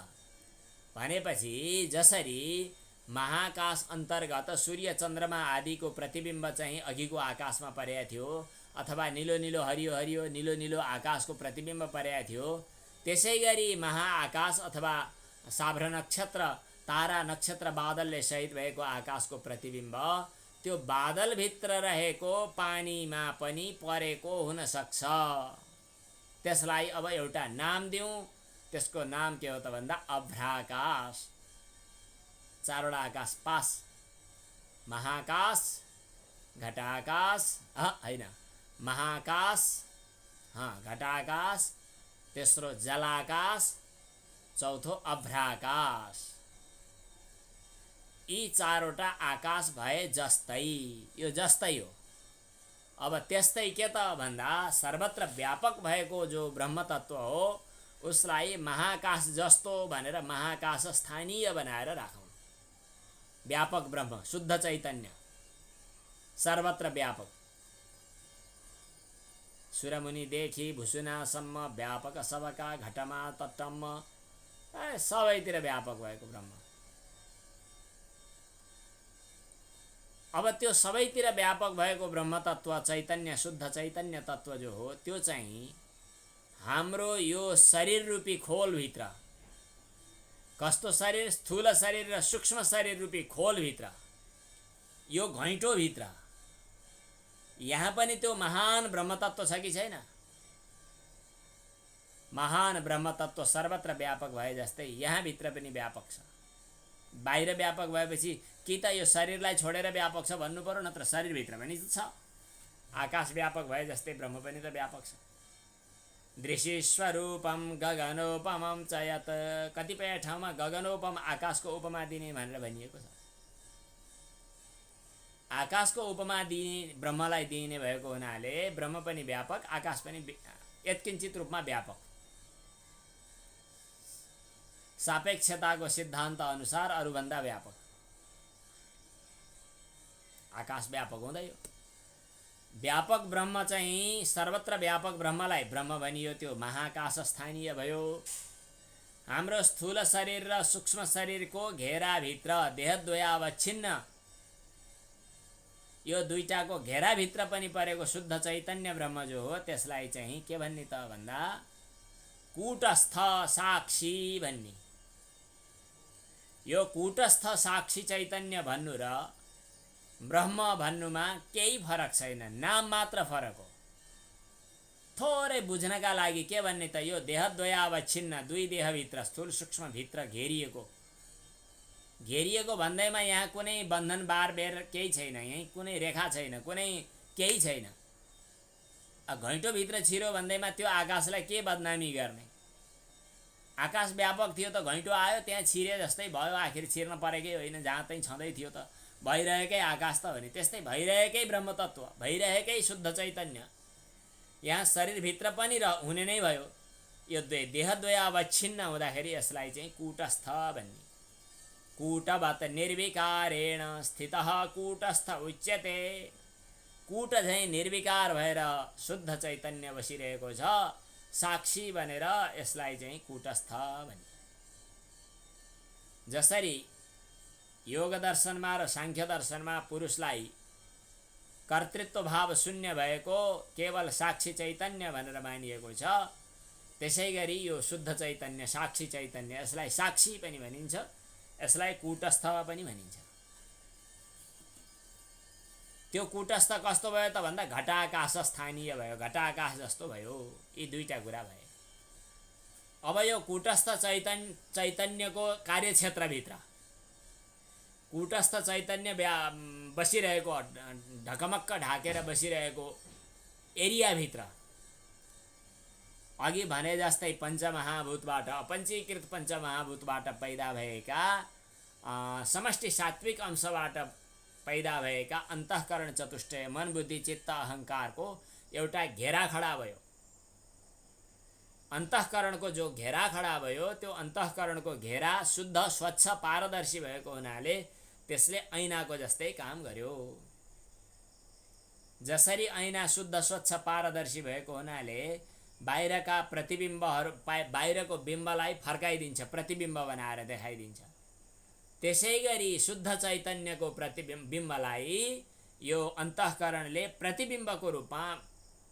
भनेपछि जसरी महाकाश अन्तर्गत सूर्य चन्द्रमा आदिको प्रतिबिम्ब चाहिँ अघिको आकाशमा परेको थियो, अथवा निलो निलो हरियो हरियो निलो निलो आकाशको प्रतिबिम्ब परेको थियो, त्यसै गरी महाआकाश अथवा साभ्र नक्षत्र, तारा नक्षत्र बादलले सहित भएको आकाशको प्रतिबिम्ब त्यो बादलभित्र रहेको पानीमा पनि परेको हुन सक्छ। त्यसलाई अब एउटा नाम दिउँ। त्यसको नाम के हो त भन्दा अभ्राकाश। चारवटा आकाश पास। महाकाश, घटाकाश, हैन, महाकाश, घटाकाश, तेस्रो जलाकाश, चौथो अभ्राकाश। यी चारवटा आकाश भए जस्तै, यो जस्तै हो। अब त्यस्तै के त भन्दा सर्वत्र व्यापक भएको जो ब्रह्म तत्व हो उसलाई महाकाश जस्तो भनेर महाकाश स्थानीय बनाएर राखौँ। व्यापक ब्रह्म, शुद्ध चैतन्य, सर्वत्र व्यापक, सुरमुनिदेखि भुसुनासम्म व्यापक, सबका घटमा तट्टम्म, सबैतिर व्यापक भएको ब्रह्म। अब त्यो सबैतिर व्यापक भएको ब्रह्म तत्व चैतन्य, शुद्ध चैतन्य तत्व जो हो त्यो चाहिँ हाम्रो यो शरीर रूपी खोलभित्र, कस्तो शरीर? स्थूल शरीर र सूक्ष्म शरीर रूपी खोलभित्र, यो घैँटोभित्र, यहाँ पनि त्यो महान ब्रह्म तत्व छ कि छैन? महान ब्रह्म तत्व सर्वत्र व्यापक भए जस्तै यहाँ भित्र पनि व्यापक छ। बाहिर व्यापक भएपछि कि त यो शरीरलाई छोडेर व्यापक छ भन्नु पर्यो, नत्र शरीरभित्र पनि छ। आकाश व्यापक भए जस्तै ब्रह्म पनि त व्यापक छ। दृश्यस्वरूपम गगनोपमं च यत्, कतिपय ठाउँमा गगनोपम आकाशको उपमा दिने भनेर भनिएको छ। आकाशको उपमा दिने ब्रह्मलाई दिइने भएको हुनाले ब्रह्म पनि व्यापक, आकाश पनि यत्किञ्चित रूपमा व्यापक। सापेक्षताको सिद्धान्त अनुसार अरूभन्दा व्यापक आकाश व्यापक हुँदै हो। व्यापक ब्रह्म चाहिँ सर्वत्र व्यापक ब्रह्मलाई ब्रह्म भनियो, त्यो महाकाश स्थानीय भयो। हाम्रो स्थूल शरीर र सूक्ष्म शरीरको घेराभित्र देहद्वयावच्छिन्न, यो दुईटाको घेराभित्र पनि परेको शुद्ध चैतन्य ब्रह्म जो हो त्यसलाई चाहिँ के भन्ने त भन्दा कूटस्थ साक्षी भन्ने। यो कूटस्थ साक्षी चैतन्य भन्नु र ब्रह्म भन्नुमा केही फरक छैन, नाम मात्र फरक हो। थोरै बुझ्नका लागि के भन्ने त यो देहद्वयावच्छिन्न, दुई देहभित्र स्थूल सूक्ष्म भित्र घेरिएको भन्दैमा यहाँ कुनै बन्धन बारबेर केही छैन, यही कुनै रेखा छैन, कुनै केही छैन। घैँटोभित्र छिरो भन्दैमा त्यो आकाशलाई के बदनामी गर्ने? आकाश व्यापक थियो त घैँटो आयो त्यहाँ छिरे जस्तै भयो, आखिर छिर्न परेकै होइन, जहाँ तै छँदै थियो त भइरहेकै आकाश त हो नि। त्यस्तै भइरहेकै ब्रह्म तत्व, भइरहेकै शुद्ध चैतन्य यहाँ शरीरभित्र पनि हुने नै भयो। यो देहद्वयावच्छिन्न हुँदाखेरि यसलाई चाहिँ कूटस्थ भन्ने। कूटवत् निर्विकारेण स्थितः कूटस्थ उच्यते। कूट चाहिँ निर्विकार भएर शुद्ध चैतन्य बसिरहेको छ, साक्षी बनेर यसलाई चाहिँ कूटस्थ भन्ने। जसरी योग दर्शनमा र सांख्य दर्शनमा पुरुषलाई कर्तृत्व भाव शून्य भएको केवल साक्षी चैतन्य भनेर मानिएको छ, त्यसै गरी यो शुद्ध चैतन्य साक्षी चैतन्य यसलाई साक्षी पनि भनिन्छ, यसलाई कूटस्थ पनि भनिन्छ। त्यो कूटस्थ कस्तो भयो त भन्दा घटाकाश स्थानीय भयो, घटाकाश जस्तो भयो। यी दुईटा कुरा भए। अब यो कूटस्थ चैतन्यको कार्यक्षेत्रभित्र कूटस्थ चैतन्य बसिरहेको, ढकमक्क ढाकेर बसिरहेको एरियाभित्र अघि भने जस्तै पञ्चमहाभूतबाट, अपञ्चीकृत पञ्चमहाभूतबाट पैदा भएका समष्टि सात्विक अंशबाट पैदा भएका अन्तःकरण चतुष्टय मन बुद्धि चित्त अहङ्कारको एउटा घेरा खडा भयो। अन्तःकरणको जो घेरा खडा भयो त्यो अन्तःकरणको घेरा शुद्ध स्वच्छ पारदर्शी भएको हुनाले त्यसले ऐनाको जस्तै काम गर्यो। जसरी ऐना शुद्ध स्वच्छ पारदर्शी भएको हुनाले बाहिरका प्रतिबिम्बहरू बाहिरको बिम्बलाई फर्काइदिन्छ, प्रतिबिम्ब बनाएर देखाइदिन्छ, त्यसै गरी शुद्ध चैतन्यको बिम्बलाई यो अन्तःकरणले प्रतिबिम्बको रूपमा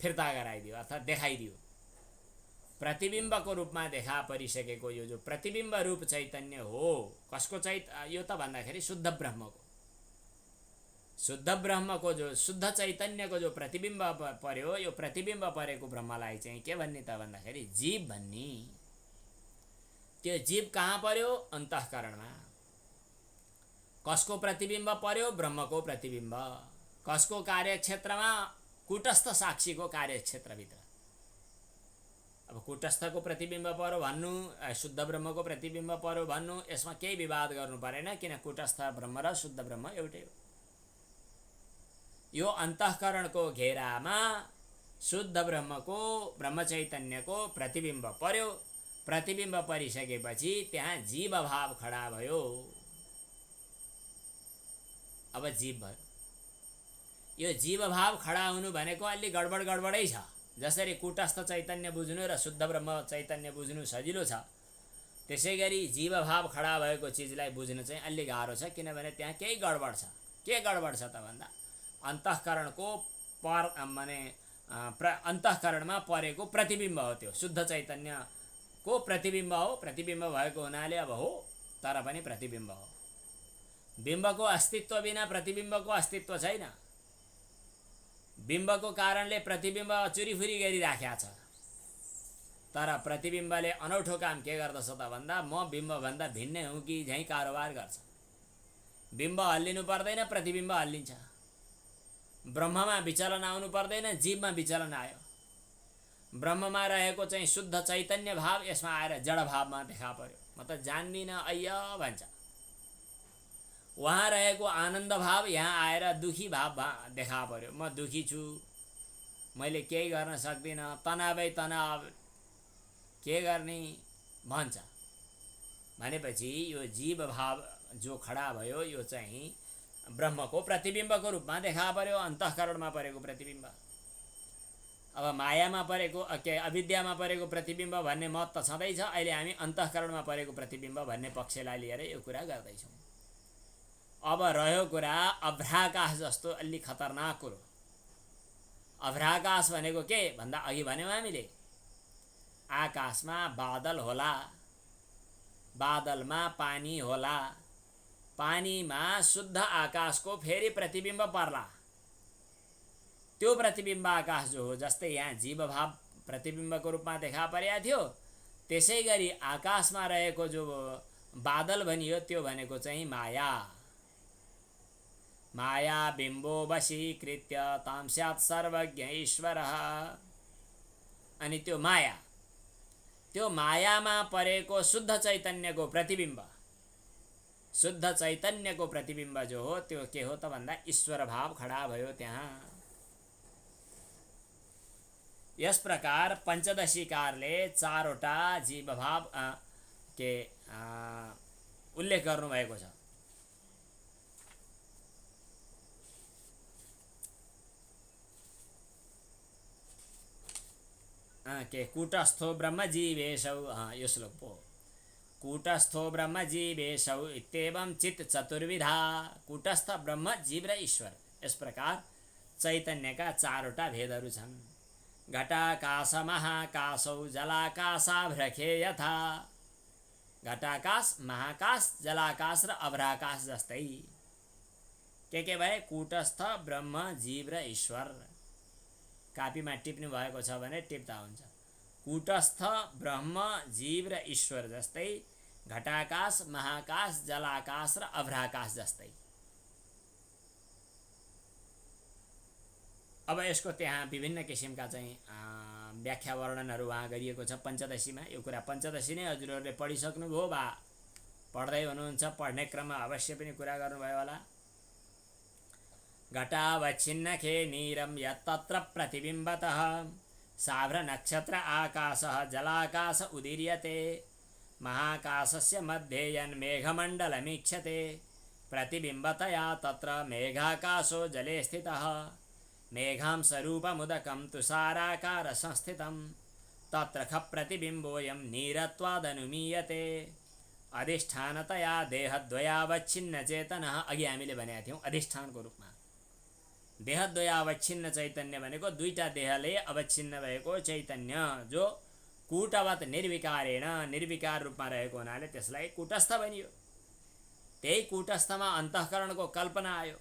फिर्ता गराइदियो अर्थात् देखाइदियो। प्रतिबिम्बको रूपमा देखा परिसकेको यो जो प्रतिबिम्ब रूप चैतन्य हो, कसको यो त भन्दाखेरि शुद्ध ब्रह्मको, शुद्ध ब्रह्मको जो शुद्ध चैतन्यको जो प्रतिबिम्ब पर्यो, यो प्रतिबिम्ब परेको ब्रह्मलाई चाहिँ के भन्ने त भन्दाखेरि जीव भन्ने। त्यो जीव कहाँ पर्यो? अन्तःकरणमा। कसको प्रतिबिम्ब पर्यो? ब्रह्मको प्रतिबिम्ब। कसको कार्यक्षेत्रमा? कूटस्थ साक्षीको कार्यक्षेत्रभित्र। अब कूटस्थको प्रतिबिम्ब पर्यो भन्नु, शुद्ध ब्रह्मको प्रतिबिम्ब पर्यो भन्नु, यसमा केही विवाद गर्नु परेन, किन कूटस्थ ब्रह्म र शुद्ध ब्रह्म एउटै हो। यो अन्तःकरणको घेरामा शुद्ध ब्रह्मको, ब्रह्म चैतन्यको प्रतिबिम्ब पर्यो। प्रतिबिम्ब परिसकेपछि त्यहाँ जीव भाव खडा भयो। अब जीव भयो। यो जीव भाव खडा हुनु भनेको अलि गडबडै छ। जसरी कूटस्थ चैतन्य बुझ्नु र शुद्ध ब्रह्म चैतन्य बुझ्नु सजिलो छ, त्यसै गरी जीव भाव खडा भएको चिजलाई बुझ्नु चाहिँ अलि गाह्रो छ, किनभने त्यहाँ केही गडबड छ। के गडबड छ त भन्दा अन्तःकरणको माने अन्तःकरणमा परेको प्रतिबिम्ब हो, त्यो शुद्ध चैतन्यको प्रतिबिम्ब हो। प्रतिबिम्ब भएको हुनाले अब हो, तर पनि प्रतिबिम्ब हो। बिम्बको अस्तित्व बिना प्रतिबिम्बको अस्तित्व छैन। बिम्बको कारणले प्रतिबिम्ब चुरीफुरी गरिराखेको छ, तर प्रतिबिम्बले अनौठो काम के गर्दछ त भन्दा म बिम्बभन्दा भिन्नै हुँ कि झैँ कारोबार गर्छ। बिम्ब हल्लिनु पर्दैन, प्रतिबिम्ब हल्लिन्छ। ब्रह्ममा विचलन आउनु पर्दैन, जीवमा विचलन आयो। ब्रह्ममा रहेको चाहिँ शुद्ध चैतन्य भाव यसमा आएर जड भावमा देखा पर्यो। म त जान्दिनँ अय्य भन्छ। वहाँ रहेको आनन्द भाव यहाँ आएर दुखी भाव देखा पर्यो। म दुखी छु, मैले केही गर्न सक्दिनँ, तनावै तनाव, के गर्ने भन्छ। भनेपछि यो जीव भाव जो खडा भयो यो चाहिँ ब्रह्मको प्रतिबिम्बको रूपमा देखा पर्यो, अन्तःकरणमा परेको प्रतिबिम्ब। अब मायामा परेको अविद्यामा परेको प्रतिबिम्ब भन्ने मत त छँदैछ। अहिले हामी अन्तःकरणमा परेको प्रतिबिम्ब भन्ने पक्षलाई लिएर यो कुरा गर्दैछौँ। अब रह्यो कुरा अभ्राकाश जस्तो अलि खतरनाक कुरो। अभ्राकाश भनेको के भन्दा अघि भन्यौँ हामीले, आकाशमा बादल होला, बादलमा पानी होला, पानीमा शुद्ध आकाशको फेरि प्रतिबिम्ब पर्ला। त्यो प्रतिबिम्ब आकाश जो हो, जस्तै यहाँ जीवभाव प्रतिबिम्बको रूपमा देखा परेको थियो, त्यसै गरी आकाशमा रहेको जो बादल भनियो त्यो भनेको चाहिँ माया। माया बिम्बो वशीकृत्य तां स्यात् सर्वज्ञ ईश्वरः। अनि त्यो माया, त्यो मायामा परेको शुद्ध चैतन्यको प्रतिबिम्ब, शुद्ध चैतन्यको प्रतिबिम्ब जो हो त्यो के हो त भन्दा ईश्वर भाव खडा भयो त्यहाँ। यस प्रकार पञ्चदशीकारले चारवटा जीवभाव के उल्लेख गर्नुभएको छ। के कूटस्थो ब्रह्मजीवेशौ, यो श्लोक पो, कूटस्थो ब्रह्मजीवेशौ इत्येवं चित् चतुर्विधा। कूटस्थ ब्रह्म जीव र ईश्वर, यस प्रकार चैतन्यका चारवटा भेदहरू छन्। घटाकाश महाकाशौ जलाकाशाभ्रखे यथा। घटाकाश, महाकाश, जलाकाश र अभ्राकाश जस्तै। के भए? कूटस्थ ब्रह्म जीव र ईश्वर। कापीमा टिप्नु भएको छ भने टिप्दा हुन्छ। कूटस्थ ब्रह्म जीव र ईश्वर जस्तै, घटाकाश, महाकाश, जलाकाश र अभ्राकाश जस्तै। अब यसको त्यहाँ विभिन्न किसिमका चाहिँ व्याख्या वर्णनहरू वहाँ गरिएको छ पञ्चदशीमा। यो कुरा पञ्चदशी नै हजुरहरूले पढिसक्नुभयो वा पढ्दै हुनुहुन्छ, पढ्ने क्रममा अवश्य पनि कुरा गर्नुभयो होला। घटावच्छिन्नखे नीरं यत्तत्र प्रतिबिम्बतः साभ्र नक्षत्र आकाशः जलाकाश उदीर्यते महाकाशस्य मध्ये यन्मेघमण्डलमीक्षते प्रतिबिम्बतया तत्र मेघाकाशो जले स्थितः मेघांसरूपमुदकं तुषाराकार संस्थितं तत्र खप्रतिबिम्बोऽयं नीरत्वादनुमीयते अधिष्ठानतया देहद्वयावच्छिन्न चेतनः। अघि हामीले भनेका थियौँ अधिष्ठानको रूपमा देहद्वयावच्छिन्न चैतन्य भनेको दुईटा देहले अवच्छिन्न भएको चैतन्य जो कूटवत निर्विकारेण निर्विकार रूपमा रहेको हुनाले त्यसलाई कूटस्थ भनियो। त्यही कूटस्थमा अन्तःकरणको कल्पना आयो।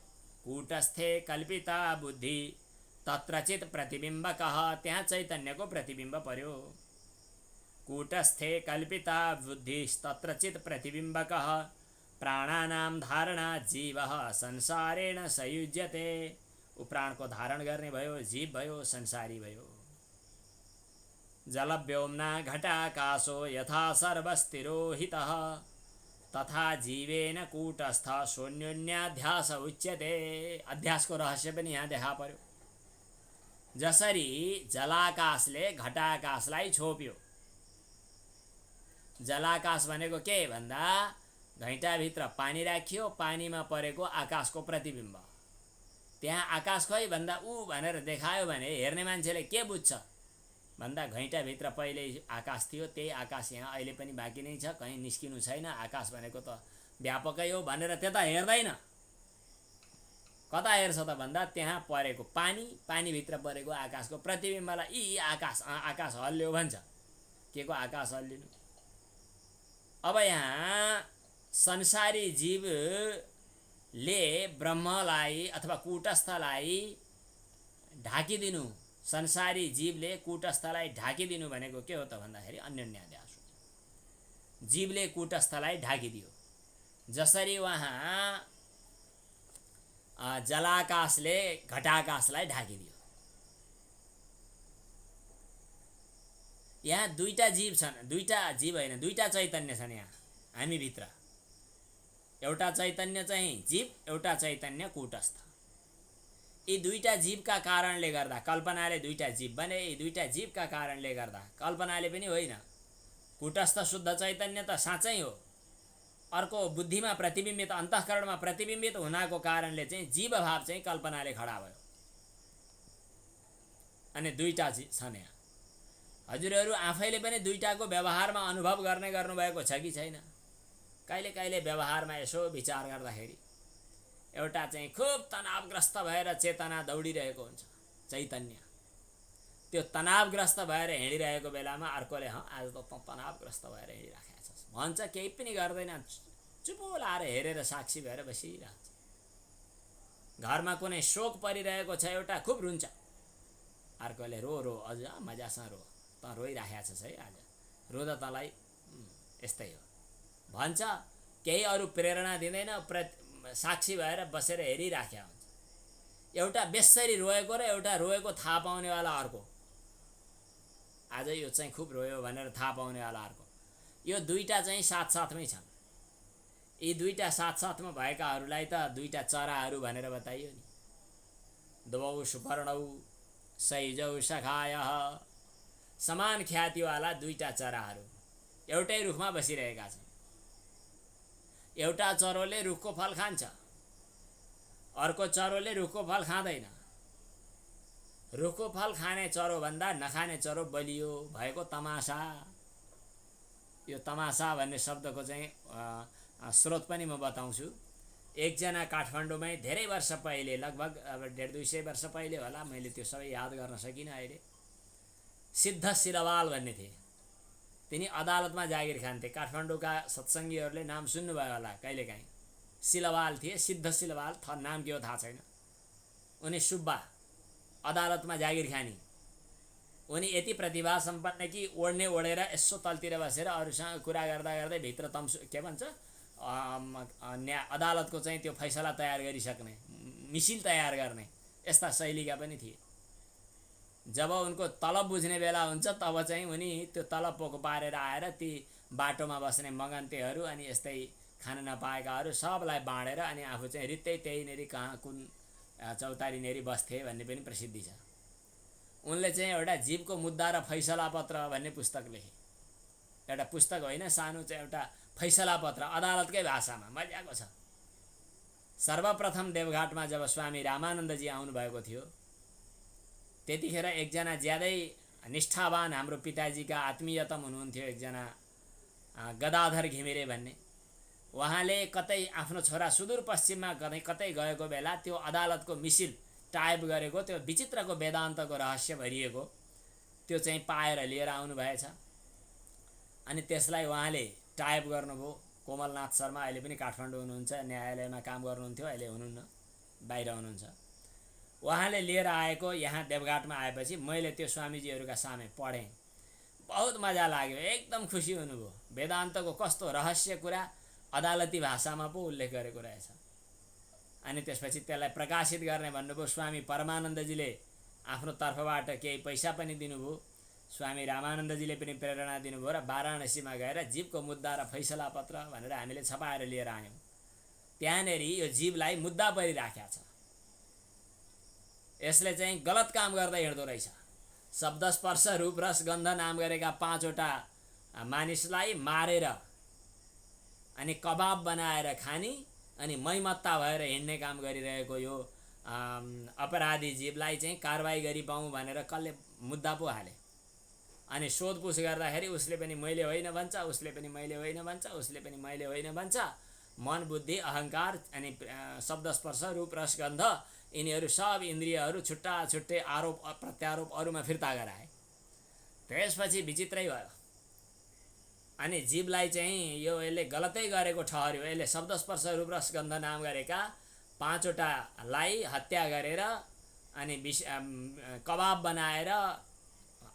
कूटस्थे कल्पिता बुद्धि तत्रचित प्रतिबिम्बकः, त्यहाँ चैतन्यको प्रतिबिम्ब पर्यो। कूटस्थे कल्पिता बुद्धिस्तत्रचित प्रतिबिम्बकः प्राणानां धारणा जीवः संसारेण संयुज्यते। प्राणको धारण गर्ने भयो, जीव भयो, संसारी भयो। जलव्योम्ना घटाकाशो यथा सर्वस्थिरोहितः तथा जीवेन कूटस्थ शून्योन्याध्यास उच्यते। अध्यासको रहस्य पनि यहाँ देखा पर्यो। जसरी जलाकाशले घटाकाशलाई छोप्यो। जलाकाश भनेको के भन्दा घैँटाभित्र पानी राखियो, पानीमा परेको आकाशको प्रतिबिम्ब। त्यहाँ आकाश खै भन्दा ऊ भनेर देखायो भने हेर्ने मान्छेले के बुझ्छ भन्दा घैँटाभित्र पहिले आकाश थियो, त्यही आकाश यहाँ अहिले पनि बाँकी नै छ, कहीँ निस्किनु छैन। आकाश भनेको त व्यापकै हो भनेर त्यता हेर्दैन। कता हेर्छ त भन्दा त्यहाँ परेको पानी, पानीभित्र परेको आकाशको प्रतिबिम्बलाई यी आकाश आकाश हल्ल्यो भन्छ। के को आकाश हल्लिनु? अब यहाँ संसारी जीवले ब्रह्मलाई अथवा कूटस्थलाई ढाकिदिनु, संसारी जीवले कूटस्थलाई ढाकिदिनु भनेको के हो त भन्दाखेरि अन्योन्याध्यास हो। जीवले कूटस्थलाई ढाकिदियो। जसरी वहाँ जलाकाशले घटाकाशलाई ढाकिदियो। यहाँ दुईटा जीव छन्, दुईटा जीव होइन, दुईटा चैतन्य छन् यहाँ हामीभित्र। एउटा चैतन्य चाहिँ जीव, एउटा चैतन्य कूटस्थ। यी दुईटा जीवका कारणले गर्दा कल्पनाले दुईटा जीव बने। यी दुईटा जीवका कारणले गर्दा कल्पनाले पनि होइन, कूटस्थ शुद्ध चैतन्य त साँच्चै हो। अर्को बुद्धिमा प्रतिबिम्बित, अन्तःकरणमा प्रतिबिम्बित हुनाको कारणले चाहिँ जीवभाव चाहिँ कल्पनाले खडा भयो। अनि दुईटा छन् यहाँ। हजुरहरू आफैले पनि दुईटाको व्यवहारमा अनुभव गर्ने गर्नुभएको छ कि छैन? कहिले कहिले व्यवहारमा यसो विचार गर्दाखेरि एउटा चाहिँ खुब तनावग्रस्त भएर चेतना दौडिरहेको हुन्छ चैतन्य। त्यो तनावग्रस्त भएर हिँडिरहेको बेलामा अर्कोले आज त तनावग्रस्त भएर हिँडिराखेको छ भन्छ, केही पनि गर्दैन, चुपो लाएर हेरेर साक्षी भएर बसिरहेछ। घरमा कुनै शोक परिरहेको छ, एउटा खुब रुन्छ, अर्कोले रो रो अझ मजासँग रो, त रोइराखेको छस् है आज, रोदा तँलाई यस्तै हो भन्छ। केही अरू प्रेरणा दिँदैन, साक्षी भएर बसेर हेरिराखेको हुन्छ। एउटा बेसरी रोएको र एउटा रोएको थाहा पाउनेवाला अर्को। आज यो चाहिँ खुब रोयो भनेर थाहा पाउनेवाला अर्को। यो दुईटा चाहिँ साथसाथमै छन्। यी दुईटा साथसाथमा भएकाहरूलाई त दुईटा चराहरू भनेर बताइयो नि। द्वौ सुपर्णौ सैजौ सखायः, समान ख्यातिवाला दुईटा चराहरू एउटै रुखमा बसिरहेका छन्। एउटा चरोले रुखको फल खान्छ, अर्को चरोले रुखको फल खाँदैन। रुखको फल खाने चरोभन्दा नखाने चरो बलियो भएको तमासा। यो तमासा भन्ने शब्दको चाहिँ स्रोत पनि म बताउँछु। एकजना काठमाडौँमै धेरै वर्ष पहिले, लगभग अब 150-200 वर्ष पहिले होला, मैले त्यो सबै याद गर्न सकिनँ अहिले। सिद्ध सिलवाल भन्ने थिए। तिनी अदालतमा जागिर खान्थे। काठमाडौँका सत्सङ्गीहरूले नाम सुन्नुभयो होला कहिलेकाहीँ। सिलवाल थिए, सिद्ध सिलवाल, नाम के हो थाहा छैन। उनी सुब्बा, अदालतमा जागिर खानी। उनी यति प्रतिभा सम्पन्न कि ओढ्ने ओढेर यसो तलतिर बसेर अरूसँग कुरा गर्दा गर्दै भित्र के भन्छ अदालतको चाहिँ त्यो फैसला तयार गरिसक्ने, मिसिल तयार गर्ने, यस्ता शैलीका पनि थिए। जब उनको तलब बुझ्ने बेला हुन्छ तब चाहिँ उनी त्यो तलब पोको पारेर आएर ती बाटोमा बस्ने मगन्तेहरू अनि यस्तै खान नपाएकाहरू सबलाई बाँडेर अनि आफू चाहिँ रित्तै त्यहीँनेरि कहाँ कुन चौतारीनेरि बस्थे भन्ने पनि प्रसिद्धि छ। उनले चाहिँ एउटा जीवको मुद्दा र फैसला पत्र भन्ने पुस्तक लेखे। एउटा पुस्तक होइन, सानो चाहिँ एउटा फैसला पत्र अदालतकै भाषामा, मजाको छ। सर्वप्रथम देवघाटमा जब स्वामी रामानन्दजी आउनुभएको थियो त्यतिखेर एकजना ज्यादै निष्ठावान हाम्रो पिताजीका आत्मीयतम हुनुहुन्थ्यो, एकजना गदाधर घिमिरे भन्ने। उहाँले कतै आफ्नो छोरा सुदूरपश्चिममा कतै गएको बेला त्यो अदालतको मिसिल टाइप गरेको त्यो विचित्रको वेदान्तको रहस्य भरिएको त्यो चाहिँ पाएर लिएर आउनुभएछ। अनि त्यसलाई उहाँले टाइप गर्नुभयो। कोमलनाथ शर्मा अहिले पनि काठमाडौँ हुनुहुन्छ, न्यायालयमा काम गर्नुहुन्थ्यो, अहिले हुनुहुन्न, बाहिर हुनुहुन्छ। उहाँले लिएर आएको यहाँ देवघाटमा आएपछि मैले त्यो स्वामीजीहरूका सामे पढेँ। बहुत मजा लाग्यो, एकदम खुसी हुनुभयो। वेदान्तको कस्तो रहस्य कुरा अदालती भाषामा पो उल्लेख गरेको रहेछ। अनि त्यसपछि त्यसलाई प्रकाशित गर्ने भन्नुभयो। स्वामी परमानन्दजीले आफ्नो तर्फबाट केही पैसा पनि दिनुभयो, स्वामी रामानन्दजीले पनि प्रेरणा दिनुभयो र वाराणसीमा गएर जीवको मुद्दा र फैसला पत्र भनेर हामीले छपाएर लिएर आयौँ। त्यहाँनेरि यो जीवलाई मुद्दा परिराखेको छ। यसले चाहिँ गलत काम गर्दै हिँड्दो रहेछ। शब्द स्पर्श रूप रस गन्ध नाम गरेका 5 वटा मानिसलाई मारेर अनि कबाब बनाएर खाने अनि मैमत्ता भएर हिँड्ने काम गरिरहेको यो अपराधी जीवलाई चाहिँ कारवाही गरी पाऊँ भनेर कसले मुद्दा पो हाले। अनि सोधपुछ गर्दाखेरि उसले पनि मैले होइन भन्छ, उसले पनि मैले होइन भन्छ, उसले पनि मैले होइन भन्छ। मन बुद्धि अहङ्कार अनि शब्द स्पर्श रूप रस गन्ध यिनीहरू सब इन्द्रियहरू छुट्टा छुट्टै आरोप प्रत्यारोप अरूमा फिर्ता गराए। त्यसपछि विचित्रै भयो। अनि जीवलाई चाहिँ यसले गलतै गरेको ठहर्यो। यसले शब्द स्पर्श रूप रस गन्ध नाम गरेका 5 वटालाई हत्या गरेर अनि कबाब बनाएर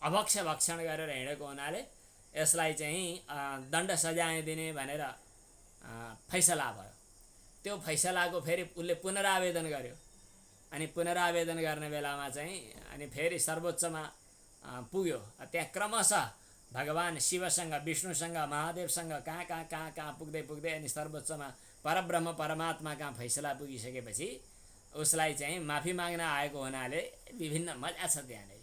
अभक्ष्य भक्षण गरेर हिँडेको हुनाले यसलाई चाहिँ दण्ड सजाय दिने भनेर फैसला भयो। त्यो फैसलाको फेरि उसले पुनरावेदन गर्यो। अनि पुनरावेदन गर्ने बेलामा चाहिँ अनि फेरि सर्वोच्चमा पुग्यो। त्यहाँ क्रमशः भगवान शिवसँग विष्णुसँग महादेवसँग कहाँ पुग्दै पुग्दै अनि सर्वोच्चमा परब्रह्म परमात्मा कहाँ फैसला पुगिसकेपछि उसलाई चाहिँ माफी माग्न आएको हुनाले विभिन्न मजा छ। त्यहाँनिर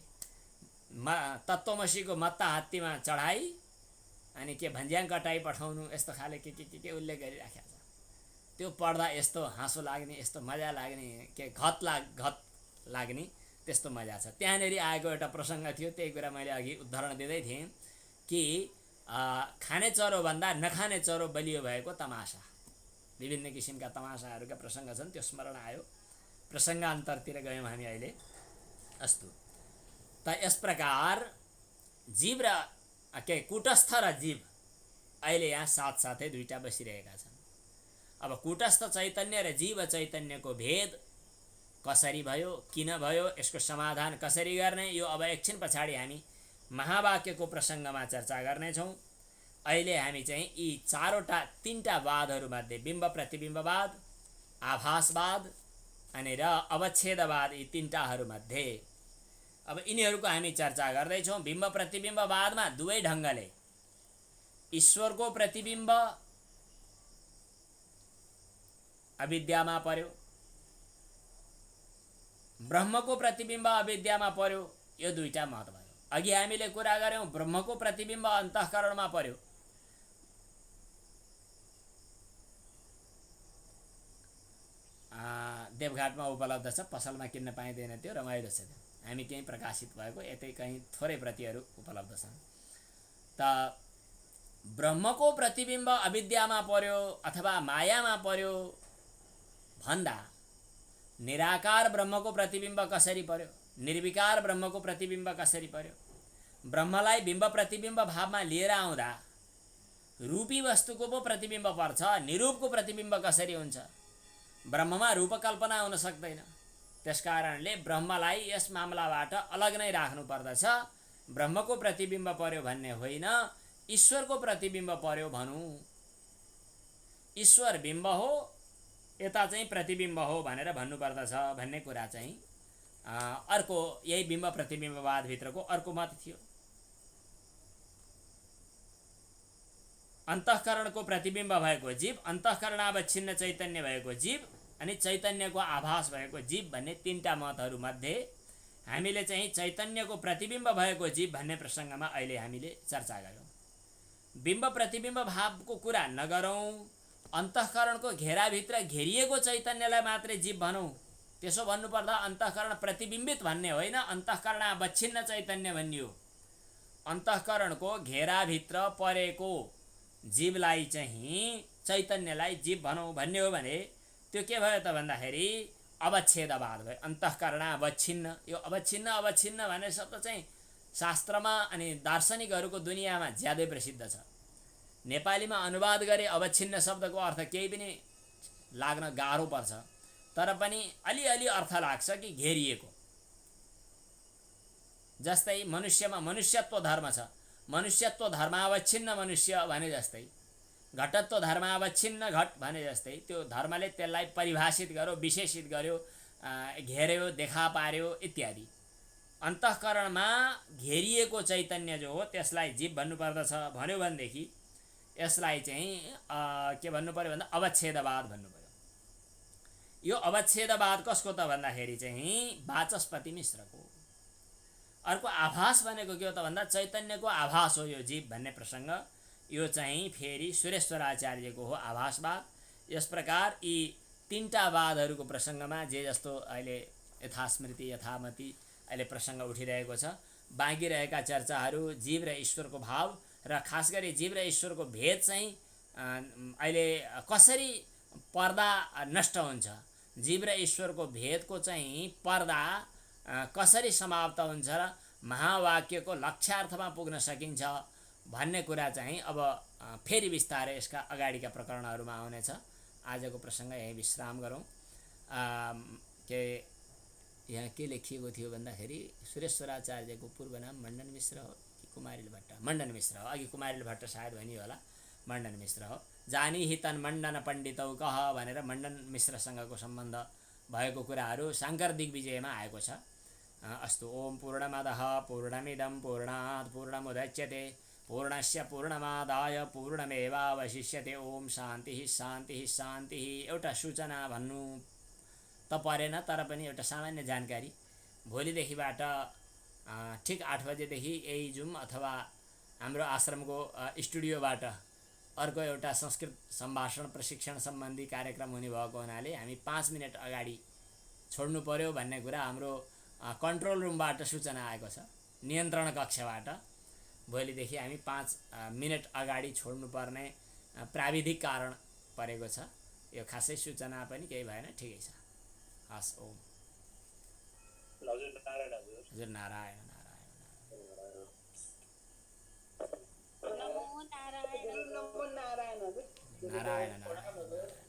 तत्त्वमसीको मत्ता हात्तीमा चढाई अनि के भन्ज्याङ कटाई पठाउनु यस्तो खाले के उल्लेख गरिराखेको छ। त्यो पढ्दा यस्तो हाँसो लाग्ने, यस्तो मजा लाग्ने, के घत लाग्ने त्यस्तो मजा छ। त्यहाँनिर आएको एउटा प्रसङ्ग थियो, त्यही कुरा मैले अघि उदाहरण दिँदै थिएँ कि खाने चरोभन्दा नखाने चरो बलियो भएको तमासा। विभिन्न किसिमका तमासाहरूका प्रसङ्ग छन्, त्यो स्मरण आयो। प्रसङ्गान्तरतिर गयौँ हामी अहिले। अस्तु, त यस प्रकार जीव र कुटस्थ र जीव अहिले यहाँ साथसाथै दुईटा बसिरहेका छन्। अब कुटस्थ चैतन्य र जीव चैतन्यको भेद कसरी भयो, किन भयो, यसको समाधान कसरी गर्ने, यो अब एकछिन पछाडि हामी महावाक्यको प्रसङ्गमा चर्चा गर्नेछौँ। अहिले हामी चाहिँ यी 3टा वादहरूमध्ये बिम्ब प्रतिबिम्बवाद, आभासवाद अनि र अवच्छेदवाद, यी 3टाहरूमध्ये अब यिनीहरूको हामी चर्चा गर्दैछौँ। बिम्ब प्रतिबिम्बवादमा दुवै ढङ्गले ईश्वरको प्रतिबिम्ब अविद्यामा पर्यो, ब्रह्मको प्रतिबिम्ब अविद्यामा पर्यो। यो दुईटा मत भयो। अघि हामीले कुरा गऱ्यौँ ब्रह्मको प्रतिबिम्ब अन्तःकरणमा पर्यो। देवघाटमा उपलब्ध छ, पसलमा किन्न पाइँदैन, त्यो रमाइलो छ। हामी कहीँ प्रकाशित भएको यतै कहीँ थोरै प्रतिहरू उपलब्ध छन्। त ब्रह्मको प्रतिबिम्ब अविद्यामा पर्यो अथवा मायामा पर्यो भन्दा निराकार ब्रह्मको प्रतिबिम्ब कसरी पर्यो, निर्विकार ब्रह्मको प्रतिबिम्ब कसरी पर्यो, ब्रह्मलाई बिम्ब प्रतिबिम्ब भावमा लिएर आउँदा रूपी वस्तुको पो प्रतिबिम्ब पर्छ, निरूपको प्रतिबिम्ब कसरी हुन्छ? ब्रह्ममा रूपकल्पना हुन सक्दैन। त्यसकारणले ब्रह्मलाई यस मामलाबाट अलग नै राख्नु पर्दछ। ब्रह्मको प्रतिबिम्ब पर्यो भन्ने होइन, ईश्वरको प्रतिबिम्ब पर्यो भनौँ। ईश्वर बिम्ब हो, यता चाहिँ प्रतिबिम्ब हो भनेर भन्नुपर्दछ भन्ने कुरा चाहिँ अर्को यही बिम्ब प्रतिबिम्बवादभित्रको अर्को मत थियो। अन्तःकरणको प्रतिबिम्ब भएको जीव, अन्तःकरणावच्छिन्न चैतन्य भएको जीव अनि चैतन्यको आभास भएको जीव भन्ने 3टा मतहरूमध्ये हामीले चाहिँ चैतन्यको प्रतिबिम्ब भएको जीव भन्ने प्रसङ्गमा अहिले हामीले चर्चा गऱ्यौँ। बिम्ब प्रतिबिम्ब भावको कुरा नगरौँ, अन्तःकरणको घेराभित्र घेरिएको चैतन्यलाई मात्रै जीव भनौँ। त्यसो भन्नुपर्दा अन्तःकरण प्रतिबिम्बित भन्ने होइन, अन्तःकरण अवच्छिन्न चैतन्य भनियो। अन्तःकरणको घेराभित्र परेको जीवलाई चाहिँ चैतन्यलाई जीव भनौँ भन्ने हो भने त्यो के भयो त भन्दाखेरि अवच्छेदवाद भयो। अन्तःकरण अवच्छिन्न, यो अवच्छिन्न अवच्छिन्न भन्ने शब्द चाहिँ शास्त्रमा अनि दार्शनिकहरूको दुनियाँमा ज्यादै प्रसिद्ध छ। नेपालीमा अनुवाद गरे अवच्छिन्न शब्दको अर्थ केही पनि लाग्न गाह्रो पर्छ, तर पनि अलिअलि अर्थ लाग्छ कि घेरिएको। जस्तै मनुष्यमा मनुष्यत्व धर्म छ, मनुष्यत्व धर्मावच्छिन्न मनुष्य भने जस्तै, घटत्व धर्मावच्छिन्न घट भने जस्तै, त्यो धर्मले त्यसलाई परिभाषित गर्यो, विशेषित गर्यो, घेर्यो, देखा पार्यो इत्यादि। अन्तःकरणमा घेरिएको चैतन्य जो हो त्यसलाई जीव भन्नुपर्दछ भन्यो भनेदेखि यसलाई चाहिँ के भन्नु पर्यो भन्दा अवच्छेदवाद भन्नु पर्यो। यो अवच्छेदवाद कसको त भन्दाखेरि चाहिँ वाचस्पति मिश्रको। अर्को आभास भनेको के हो त भन्दा चैतन्यको आभास हो यो जीव भन्ने प्रसङ्ग। यो चाहिँ फेरि सुरेश्वराचार्यको हो आभासवाद। यस प्रकार यी तीनटा वादहरूको प्रसङ्गमा जे जस्तो अहिले यथास्मृति यथामति अहिले प्रसङ्ग उठिरहेको छ, बाँकी रहेका चर्चाहरू जीव र ईश्वरको भाव र खास गरी जीव र ईश्वरको भेद चाहिँ अहिले कसरी पर्दा नष्ट हुन्छ, जीव र ईश्वरको भेदको चाहिँ पर्दा कसरी समाप्त हुन्छ र महावाक्यको लक्ष्यार्थमा पुग्न सकिन्छ भन्ने कुरा चाहिँ अब फेरि बिस्तारै यसका अगाडिका प्रकरणहरूमा आउनेछ। आजको प्रसङ्ग यही विश्राम गरौँ। के यहाँ के लेखिएको थियो भन्दाखेरि सुरेश्वराचार्यको पूर्व नाम मण्डन मिश्र हो कि कुमारिल भट्ट? मण्डन मिश्र हो। अघि कुमारिल भट्ट सायद भनियो होला, मण्डन मिश्र हो। जानी हितन मण्डन पण्डितौ कह भनेर मण्डन मिश्रसँगको सम्बन्ध भएको कुराहरू शाङ्कर दिग्विजयमा आएको छ। अस्तु, ओम पूर्णमदः पूर्णमिदं पूर्णात् पूर्णमुदच्यते पूर्णस्य पूर्णमादाय पूर्णमेवावशिष्यते। ओम शान्तिः शान्तिः शान्तिः। एउटा सूचना भन्नु त परेन, तर पनि एउटा सामान्य जानकारी। भोलिदेखिबाट ठिक 8 बजेदेखि यही जुम अथवा हाम्रो आश्रमको स्टुडियोबाट अर्को एउटा संस्कृत सम्भाषण प्रशिक्षण सम्बन्धी कार्यक्रम हुने भएको हुनाले हामी 5 मिनट अगाडि छोड्नु पर्यो भन्ने कुरा हाम्रो कन्ट्रोल रुमबाट सूचना आएको छ, नियन्त्रण कक्षबाट। भोलिदेखि हामी 5 मिनट अगाडि छोड्नुपर्ने प्राविधिक कारण परेको छ। यो खासै सूचना पनि केही भएन, ठिकै छ। हस्, ओम। हजुर, नारायण नारायण नमो नारायण। नारायण नारायण।